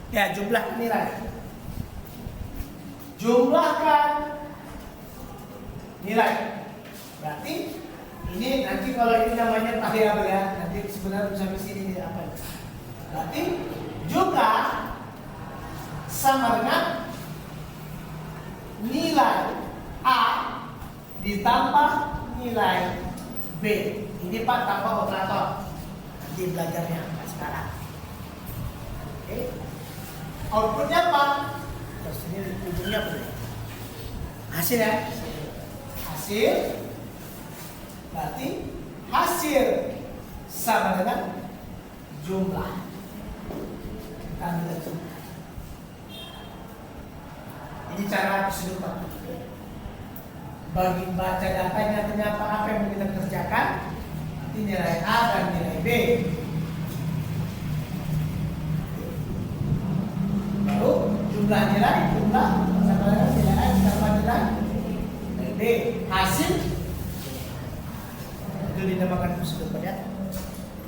ya jumlah nilai. Jumlahkan nilai. Berarti ini nanti kalau ini namanya variabel ya, nanti sebenarnya bisa di sini apa? Berarti jumlah sama dengan nilai A ditambah nilai B. Ini Pak tambah operator. Nanti belajarnya sekarang. Oke. Outputnya apa? Terus ini ujungnya apa? Hasil ya. Hasil. Berarti hasil sama dengan jumlah. Kita ambil jumlah. Ini cara pseudocode. Bagi baca datanya ternyata apa yang mau kita kerjakan, nanti nilai A dan nilai B. Lalu jumlah nilai sama dengan nilai A ditambah nilai B. Hasil itu dinamakan pseudocode ya.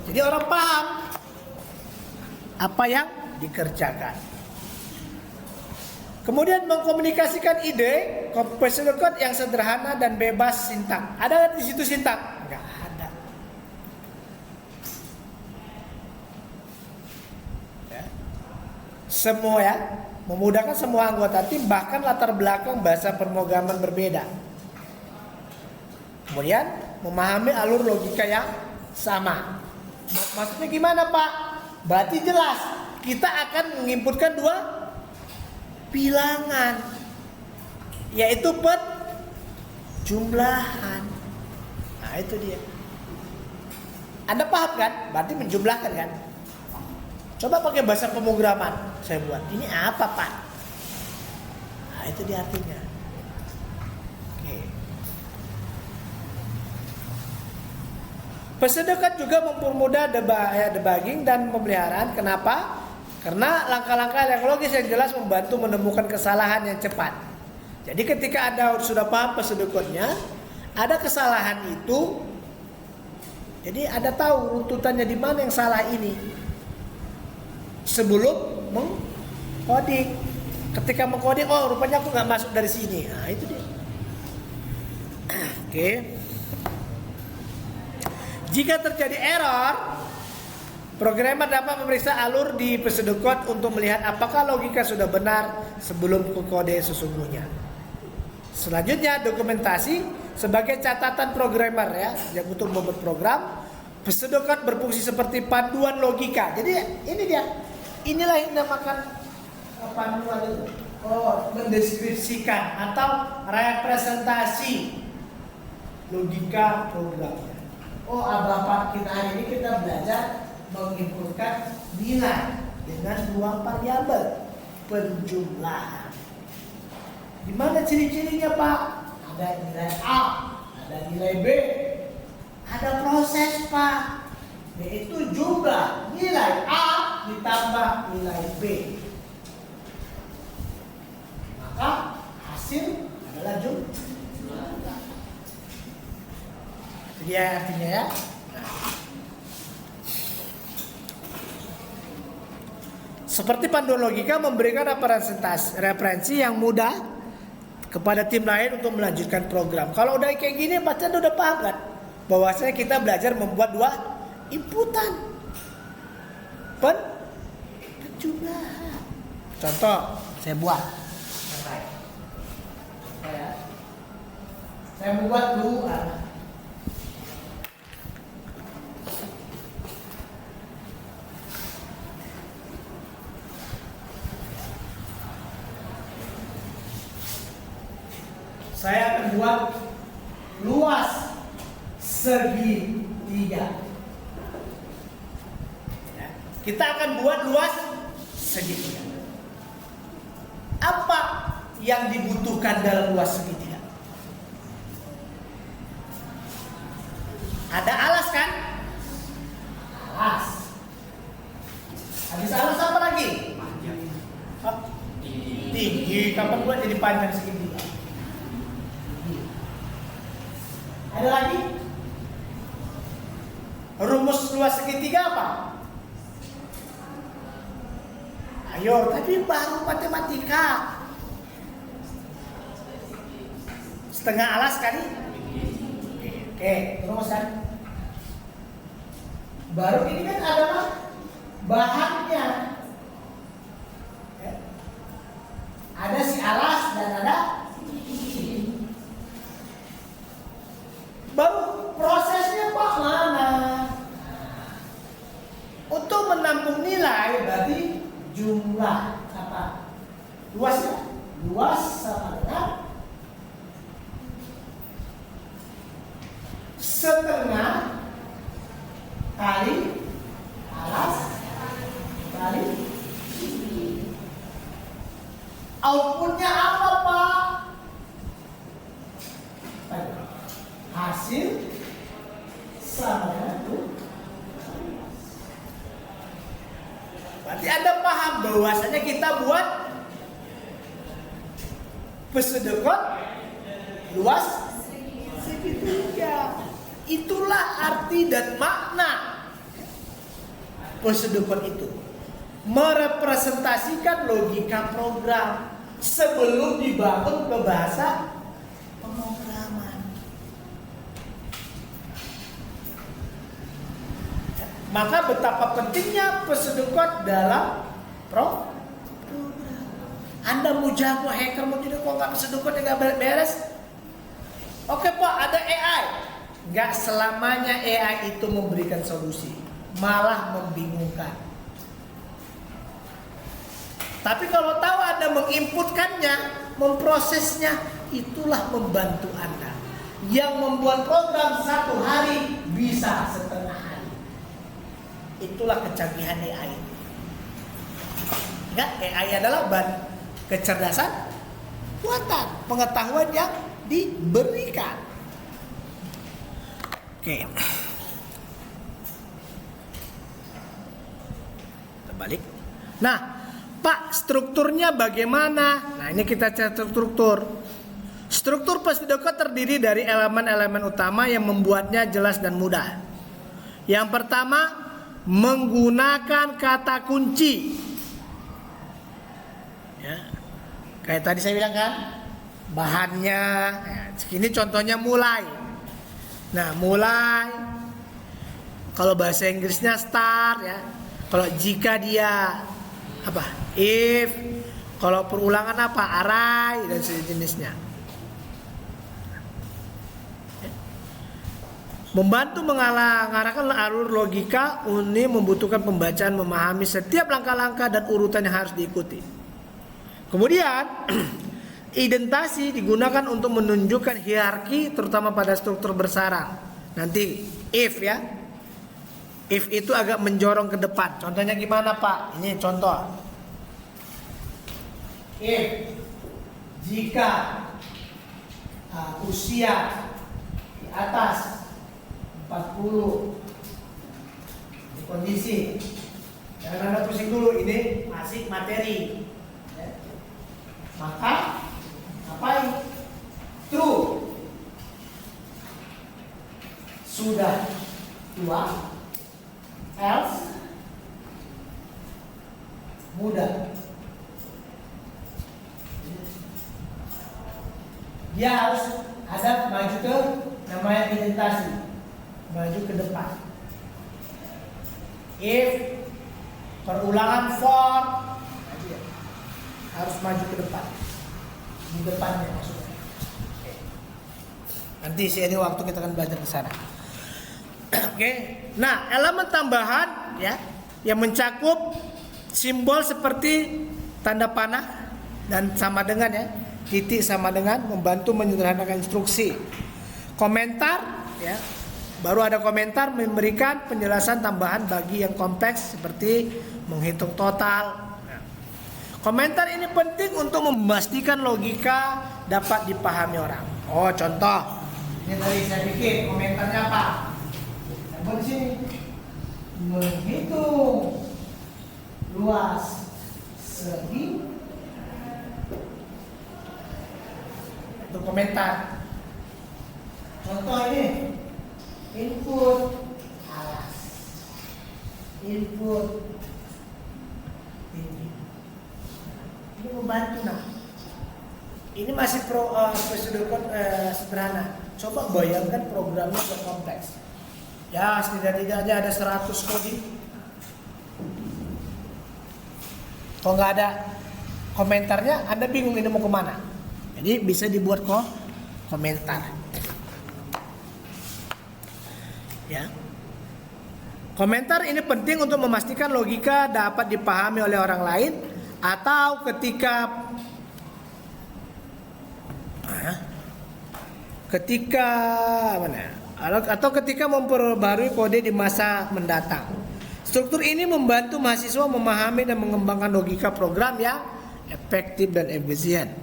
Jadi orang paham apa yang dikerjakan. Kemudian mengkomunikasikan ide pseudocode yang sederhana dan bebas sintak. Ada di situ sintak? Enggak ada. Ya. Semua ya, memudahkan semua anggota tim, bahkan latar belakang bahasa pemrograman berbeda. Kemudian memahami alur logika yang sama. Maksudnya gimana Pak? Berarti jelas kita akan menginputkan dua bilangan, yaitu penjumlahan. Nah itu dia. Anda paham kan? Berarti menjumlahkan kan? Coba pakai bahasa pemrograman saya buat. Ini apa Pak? Nah itu dia artinya. Oke. Pesedekat juga mempermudah debugging dan pemeliharaan. Kenapa? Karena langkah-langkah yang logis yang jelas membantu menemukan kesalahan yang cepat. Jadi ketika Anda sudah paham pesedekatnya, ada kesalahan itu, jadi Anda tahu runtutannya di mana yang salah ini sebelum mengcoding. Ketika mengcoding, oh rupanya aku nggak masuk dari sini. Nah itu dia. Oke. Jika terjadi error, programmer dapat memeriksa alur di pseudocode untuk melihat apakah logika sudah benar sebelum ke kode sesungguhnya. Selanjutnya dokumentasi sebagai catatan programmer ya, yang untuk membuat program. Pseudocode berfungsi seperti panduan logika. Jadi ini dia. Inilah yang dinamakan panduan itu. Oh, mendeskripsikan atau representasi logika programnya. Oh, Bapak kita hari ini kita belajar menginputkan nilai dengan dua variabel penjumlahan. Di mana ciri-cirinya Pak? Ada nilai A, ada nilai B, ada proses Pak, yaitu jumlah nilai A ditambah nilai B. Maka hasil adalah jumlah. Jadi artinya ya. Seperti panduan logika memberikan referensi yang mudah kepada tim lain untuk melanjutkan program. Kalau udah kayak gini, bacaan udah paham kan? Bahwasanya kita belajar membuat dua inputan penjumlahan. Contoh, saya buat. Saya membuat dulu. Saya akan buat luas segitiga. Ya, kita akan buat luas segitiga. Apa yang dibutuhkan dalam luas segitiga? Ada alas kan? Alas. Habis alas apa lagi? Panjang. Tinggi. Kapan buat jadi panjang segitiga? Ada lagi? Rumus luas segitiga apa? Ayo, tapi baru matematika. Setengah alas kali? Oke, rumus kan? Baru ini kan adalah bahannya. Ada si alas dan ada baru prosesnya Pak mana? Untuk menampung nilai berarti jumlah apa? Luasnya? Luas sama dengan setengah kali alas kali outputnya apa Pak? Hasil sama dengan itu. Berarti Anda paham bahwasanya kita buat pseudocode luas segitiga. Itulah arti dan makna pseudocode itu. Merepresentasikan logika program sebelum dibangun ke bahasa pemrograman. Maka betapa pentingnya pseudocode dalam program. Anda mau jago hacker, mau jadi kok nggak pseudocode nggak beres? Oke Pak, ada AI. Nggak selamanya AI itu memberikan solusi, malah membingungkan. Tapi kalau tahu Anda menginputkannya, memprosesnya, itulah membantu Anda. Yang membuat program 1 hari bisa setengah hari. Itulah kecanggihan AI. Ya, AI adalah kecerdasan buatan, pengetahuan yang diberikan. Oke. Kita balik. Nah, Pak, strukturnya bagaimana? Nah, ini kita cari struktur. Struktur Pesudoko terdiri dari elemen-elemen utama yang membuatnya jelas dan mudah. Yang pertama, menggunakan kata kunci. Ya. Kayak tadi saya bilang kan, bahannya. Ya, ini contohnya mulai. Nah, mulai. Kalau bahasa Inggrisnya start ya. Kalau jika dia apa? If. Kalau perulangan apa? Array dan sejenisnya. Membantu mengarahkan alur logika ini membutuhkan pembacaan memahami setiap langkah-langkah dan urutan yang harus diikuti. Kemudian identasi digunakan untuk menunjukkan hierarki terutama pada struktur bersarang. Nanti if ya. If itu agak menjorong ke depan. Contohnya gimana Pak? Ini contoh. If jika usia di atas 40 di kondisi, jangan Anda pusing dulu, ini masih materi ya. Maka ngapain? True, sudah tua, else muda. Dia harus ada maju ke namanya identasi, maju ke depan. If perulangan for harus maju ke depan, di depannya maksudnya. Oke. Nanti ini waktu kita akan belajar ke sana. Oke. Nah, elemen tambahan ya yang mencakup simbol seperti tanda panah dan sama dengan ya, titik sama dengan, membantu menyederhanakan instruksi. Komentar ya. Baru ada komentar memberikan penjelasan tambahan bagi yang kompleks seperti menghitung total. Komentar ini penting untuk memastikan logika dapat dipahami orang. Oh, contoh. Ini tadi saya bikin komentarnya apa? Yang di sini. Menghitung luas segi. Itu komentar. Contoh ini. Input alas, input tinggi. Ini membantu nah. Ini masih Pesudoko sederhana. Coba bayangkan programnya kompleks. Ya setidak-tidaknya ada 100 coding. Kalau nggak ada komentarnya, Anda bingung ini mau kemana. Jadi bisa dibuat komentar. Ya. Komentar ini penting untuk memastikan logika dapat dipahami oleh orang lain atau ketika memperbarui kode di masa mendatang. Struktur ini membantu mahasiswa memahami dan mengembangkan logika program yang efektif dan efisien.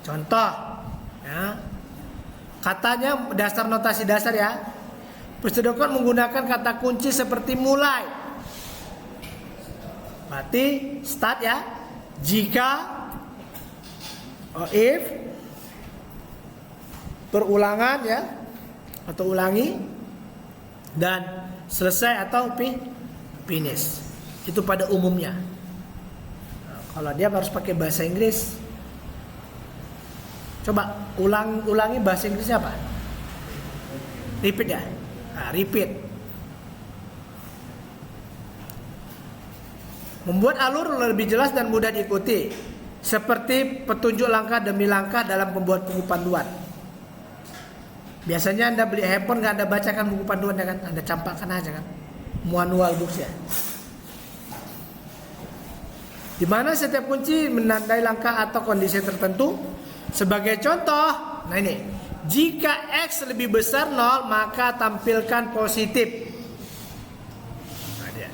Contoh ya. Katanya dasar notasi dasar ya. Pesudoko menggunakan kata kunci seperti mulai. Berarti start ya. Jika if perulangan ya atau ulangi dan selesai atau finish. Itu pada umumnya. Nah, kalau dia harus pakai bahasa Inggris. Coba ulangi bahasa Inggrisnya apa? Repeat ya? Nah, repeat. Membuat alur lebih jelas dan mudah diikuti. Seperti petunjuk langkah demi langkah dalam pembuat buku panduan. Biasanya Anda beli handphone, nggak Anda bacakan buku panduan ya kan? Anda campakkan aja kan? manual books ya. Di mana setiap kunci menandai langkah atau kondisi tertentu. Sebagai contoh, nah ini, jika X lebih besar 0 maka tampilkan positif. Nah, dia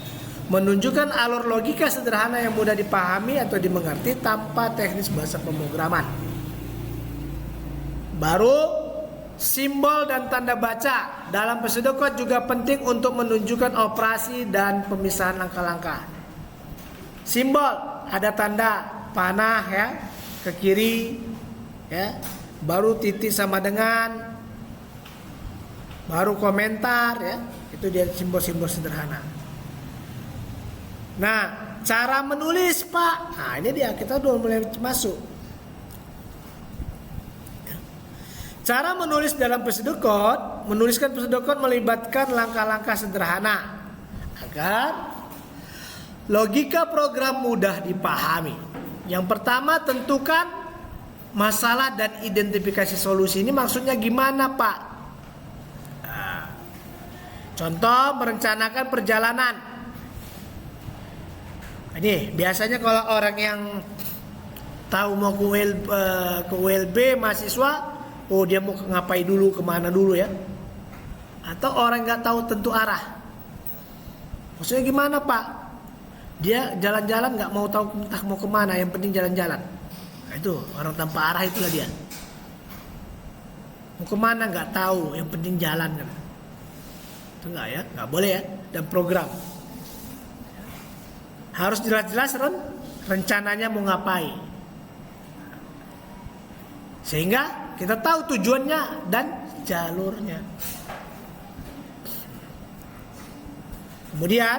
menunjukkan alur logika sederhana yang mudah dipahami atau dimengerti tanpa teknis bahasa pemrograman. Baru simbol dan tanda baca dalam pseudocode juga penting untuk menunjukkan operasi dan pemisahan langkah-langkah. Simbol ada tanda panah ya ke kiri ya, baru titik sama dengan, baru komentar ya, itu dia simbol-simbol sederhana. Nah, cara menulis Pak, nah ini dia kita udah mulai masuk. Cara menulis dalam pseudocode, menuliskan pseudocode melibatkan langkah-langkah sederhana agar logika program mudah dipahami. Yang pertama, tentukan masalah dan identifikasi solusi. Ini maksudnya gimana Pak? Nah, contoh merencanakan perjalanan. Ini biasanya kalau orang yang tahu mau ke ULB mahasiswa, oh dia mau ngapain dulu, kemana dulu ya? Atau orang nggak tahu tentu arah. Maksudnya gimana Pak? Dia jalan-jalan nggak mau tahu entah mau kemana, yang penting jalan-jalan. Nah, itu orang tanpa arah, itulah dia. Mau kemana nggak tahu, yang penting jalan kan? Itu nggak ya, nggak boleh ya. Dan program harus jelas-jelas rencananya mau ngapain, sehingga kita tahu tujuannya dan jalurnya. Kemudian,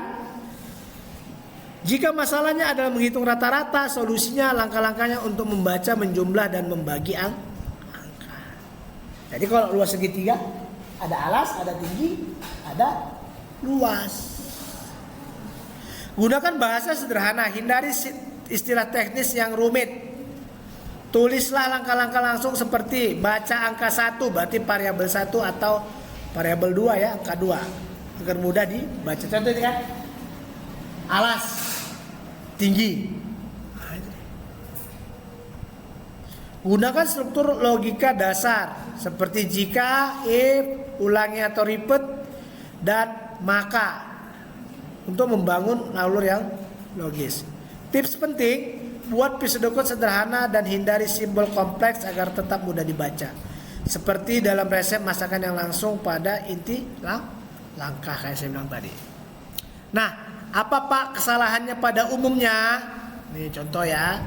jika masalahnya adalah menghitung rata-rata, solusinya langkah-langkahnya untuk membaca, menjumlah, dan membagi angka. Jadi kalau luas segitiga, ada alas, ada tinggi, ada luas. Gunakan bahasa sederhana, hindari istilah teknis yang rumit. Tulislah langkah-langkah langsung seperti baca angka 1, berarti variabel 1 atau variabel 2 ya, angka 2. Agar mudah dibaca. Contohnya kan, alas, tinggi. Gunakan struktur logika dasar seperti jika, if, ulangi atau repeat, dan maka untuk membangun alur yang logis. Tips penting, buat pseudocode sederhana dan hindari simbol kompleks agar tetap mudah dibaca. Seperti dalam resep masakan yang langsung pada inti langkah kayak saya bilang tadi. Nah, apa Pak kesalahannya pada umumnya? Nih contoh ya.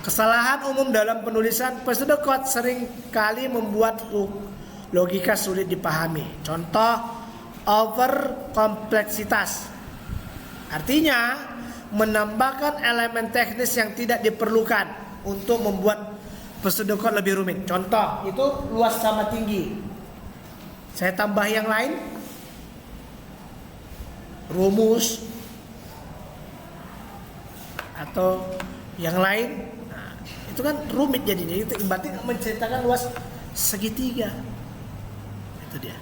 Kesalahan umum dalam penulisan pseudocode sering kali membuat logika sulit dipahami. Contoh, over kompleksitas. Artinya menambahkan elemen teknis yang tidak diperlukan untuk membuat pseudocode lebih rumit. Contoh, itu luas sama tinggi. Saya tambah yang lain, rumus atau yang lain. Nah, itu kan rumit jadinya. Itu berarti menceritakan luas segitiga. Itu dia.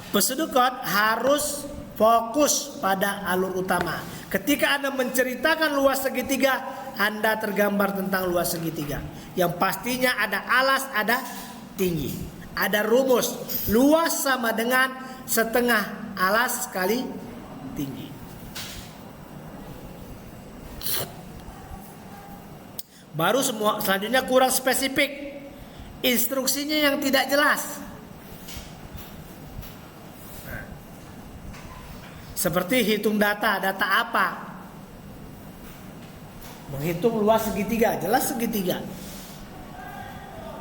Pseudocode harus fokus pada alur utama. Ketika Anda menceritakan luas segitiga, Anda tergambar tentang luas segitiga. Yang pastinya ada alas, ada tinggi. Ada rumus, luas sama dengan setengah alas kali tinggi. Baru selanjutnya kurang spesifik. Instruksinya yang tidak jelas. Seperti hitung data apa? Menghitung luas segitiga, jelas segitiga.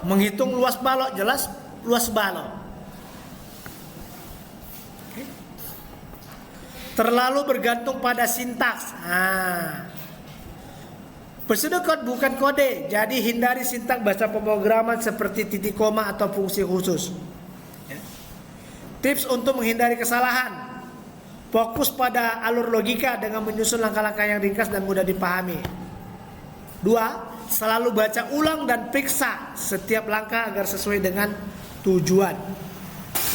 Menghitung luas balok, jelas luas balok. Oke. Terlalu bergantung pada sintaks. Pseudocode bukan kode, jadi hindari sintaks bahasa pemrograman seperti titik koma atau fungsi khusus. Tips untuk menghindari kesalahan. Fokus pada alur logika dengan menyusun langkah-langkah yang ringkas dan mudah dipahami. 2. Selalu baca ulang dan periksa setiap langkah agar sesuai dengan tujuan.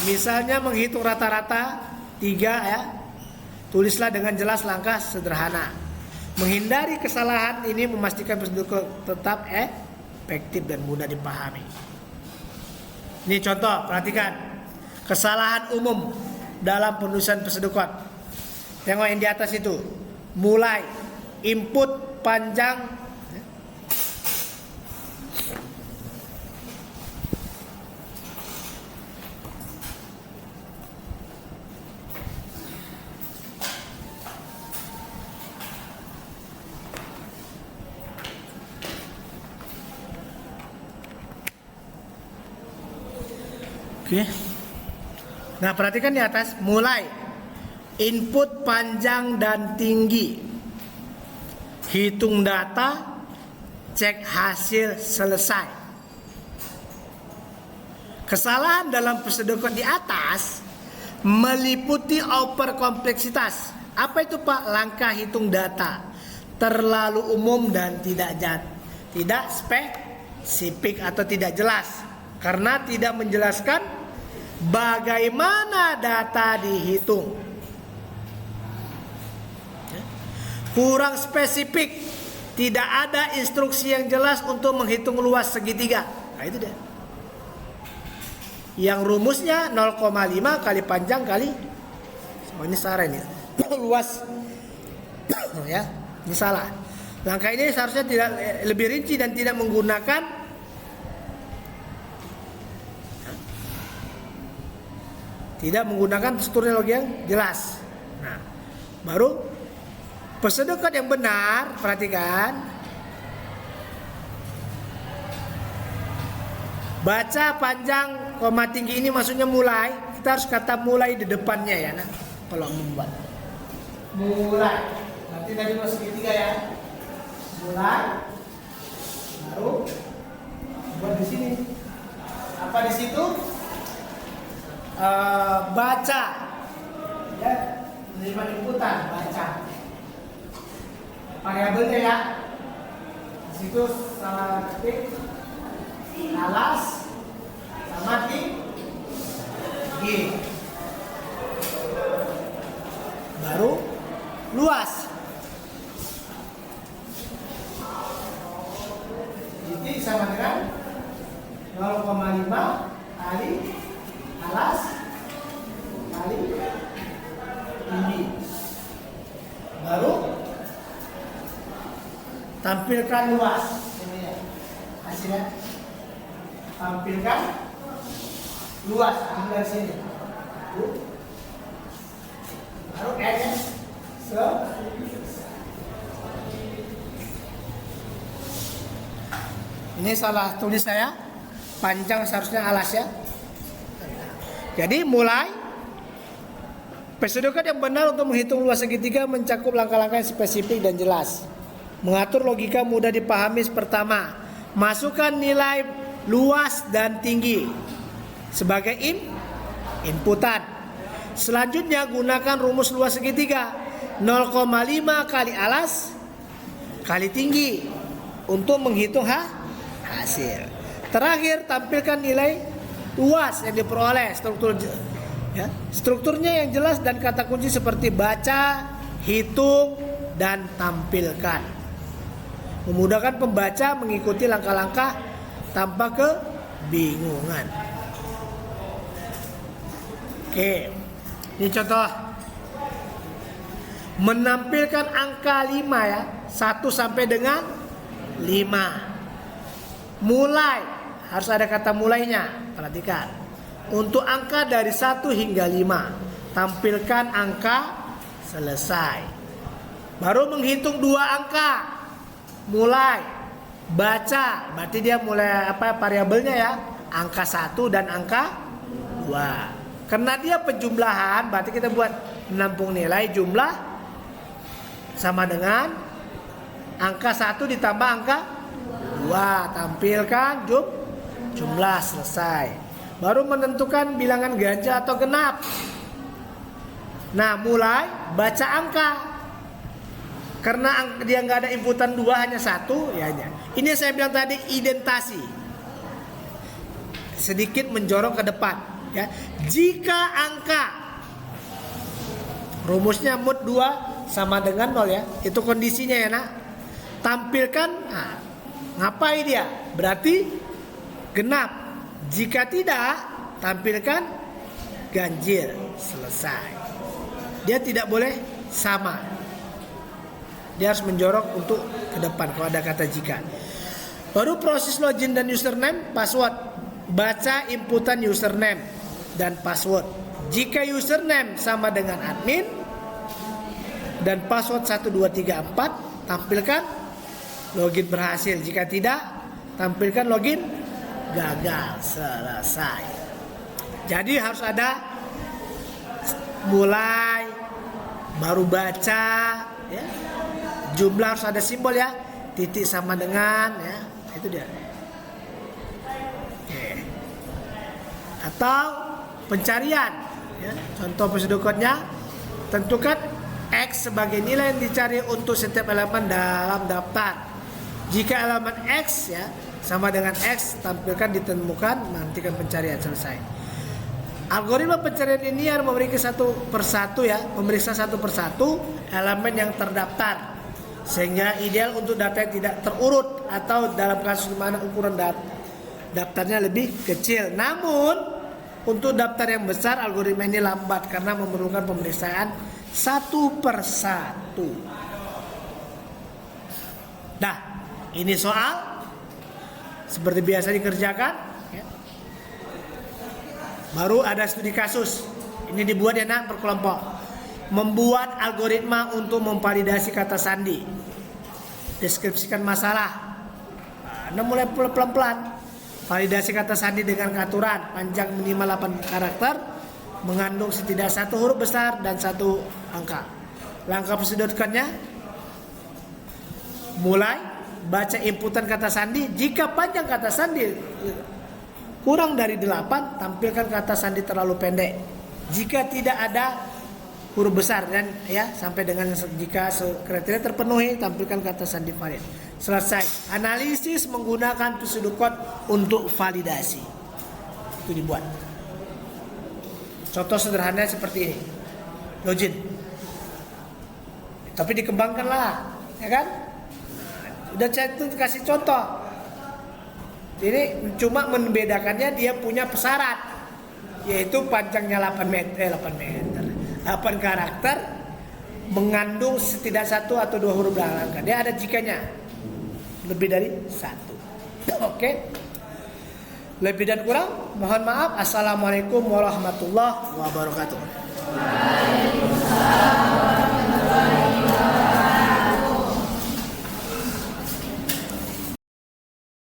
Misalnya menghitung rata-rata 3 ya. Tulislah dengan jelas langkah sederhana. Menghindari kesalahan ini memastikan prosedur tetap efektif dan mudah dipahami. Ini contoh, perhatikan. Kesalahan umum dalam penulisan Peseducon. Tengok yang di atas itu. Mulai input panjang. Oke. Nah, perhatikan di atas, mulai input panjang dan tinggi. Hitung data, cek hasil, selesai. Kesalahan dalam Peseducon di atas meliputi overkompleksitas. Apa itu, Pak? Langkah hitung data terlalu umum dan tidak spesifik atau tidak jelas. Karena tidak menjelaskan bagaimana data dihitung. Kurang spesifik, tidak ada instruksi yang jelas untuk menghitung luas segitiga. Nah, itu dia. Yang rumusnya 0,5 kali panjang kali, ini salah ini. Luas. Ya, ini salah. Langkah ini seharusnya tidak lebih rinci dan tidak menggunakan struktur yang jelas. Nah, baru Peseducon yang benar, perhatikan. Baca panjang, koma tinggi ini maksudnya mulai. Kita harus kata mulai di depannya ya, nah. Kalau membuat mulai, nanti tadi masuk segitiga ya. Mulai, baru buat di sini. Apa di situ? Baca, ya, menerima inputan, baca. Variabelnya ya, di situ sama ketik, alas, sama tinggi. Baru luas. Ini sama dengan 0,5 kali alas kali tinggi. Baru tampilkan luas. Ini ya hasilnya. Tampilkan luas. Ambil dari sini. Baru kayaknya ini salah tulis saya. Panjang seharusnya alas ya. Jadi mulai Peseducon yang benar untuk menghitung luas segitiga mencakup langkah-langkah yang spesifik dan jelas. Mengatur logika mudah dipahami. Pertama, masukkan nilai luas dan tinggi sebagai inputan. Selanjutnya gunakan rumus luas segitiga 0,5 kali alas kali tinggi untuk menghitung hasil. Terakhir, tampilkan nilai luas yang diperoleh. Strukturnya yang jelas dan kata kunci seperti baca, hitung, dan tampilkan. Memudahkan pembaca mengikuti langkah-langkah tanpa kebingungan. Oke, ini contoh. Menampilkan angka 5 ya, 1 sampai dengan 5. Mulai, harus ada kata mulainya. Perhatikan. Untuk angka dari 1 hingga 5, tampilkan angka selesai. Baru menghitung 2 angka. Mulai, baca, berarti dia mulai variabelnya ya, angka 1 dan angka 2. Karena dia penjumlahan, berarti kita buat menampung nilai jumlah sama dengan angka 1 ditambah angka 2. Tampilkan jumlah, selesai. Baru menentukan bilangan ganjil atau genap. Nah, mulai baca angka. Karena dia nggak ada inputan 2, hanya 1, ya hanya. Ini yang saya bilang tadi, identasi. sedikit menjorok ke depan, ya. Jika angka rumusnya mod 2 sama dengan 0 ya. Itu kondisinya ya, Nak. Tampilkan ngapain dia? Berarti genap. Jika tidak, tampilkan ganjil. Selesai. Dia tidak boleh sama. Dia harus menjorok untuk ke depan kalau ada kata jika. Baru proses login dan username, password. Baca inputan username dan password. Jika username sama dengan admin dan password 1234, tampilkan login berhasil. Jika tidak, tampilkan login gagal. Selesai. Jadi harus ada mulai, baru baca, ya. Jumlah harus ada simbol ya, titik sama dengan, ya, itu dia. Oke. Atau pencarian, ya. Contoh prosedur code-nya, tentukan X sebagai nilai yang dicari untuk setiap elemen dalam daftar. Jika elemen X ya sama dengan X, tampilkan ditemukan, nantikan pencarian. Selesai. Algoritma pencarian ini harus memeriksa satu persatu elemen yang terdaftar, sehingga ideal untuk data yang tidak terurut atau dalam kasus di mana ukuran daftarnya lebih kecil. Namun untuk daftar yang besar, algoritma ini lambat karena memerlukan pemeriksaan satu persatu. Nah, ini soal seperti biasa dikerjakan, ya. Baru ada studi kasus. Ini dibuat ya, Nak, per kelompok. Membuat algoritma untuk memvalidasi kata sandi. Deskripsikan masalah. Nah, mulai pelan-pelan. Validasi kata sandi dengan aturan panjang minimal 8 karakter, mengandung setidak satu huruf besar dan satu angka. Langkah prosedurnya: mulai, baca inputan kata sandi. Jika panjang kata sandi kurang dari 8, tampilkan kata sandi terlalu pendek. Jika tidak ada huruf besar dan ya sampai dengan jika kriteria terpenuhi, tampilkan kata sandi valid. Selesai. Analisis menggunakan prosedur code untuk validasi. Itu dibuat. Contoh sederhana seperti ini. Login. Tapi dikembangkanlah, ya kan? Udah saya tuh kasih contoh. Jadi cuma membedakannya dia punya persyarat, yaitu panjangnya 8 karakter, mengandung setidak satu atau dua huruf dalam angka. Dia ada jikanya lebih dari 1. Oke. Lebih dan kurang mohon maaf. Assalamualaikum warahmatullahi wabarakatuh.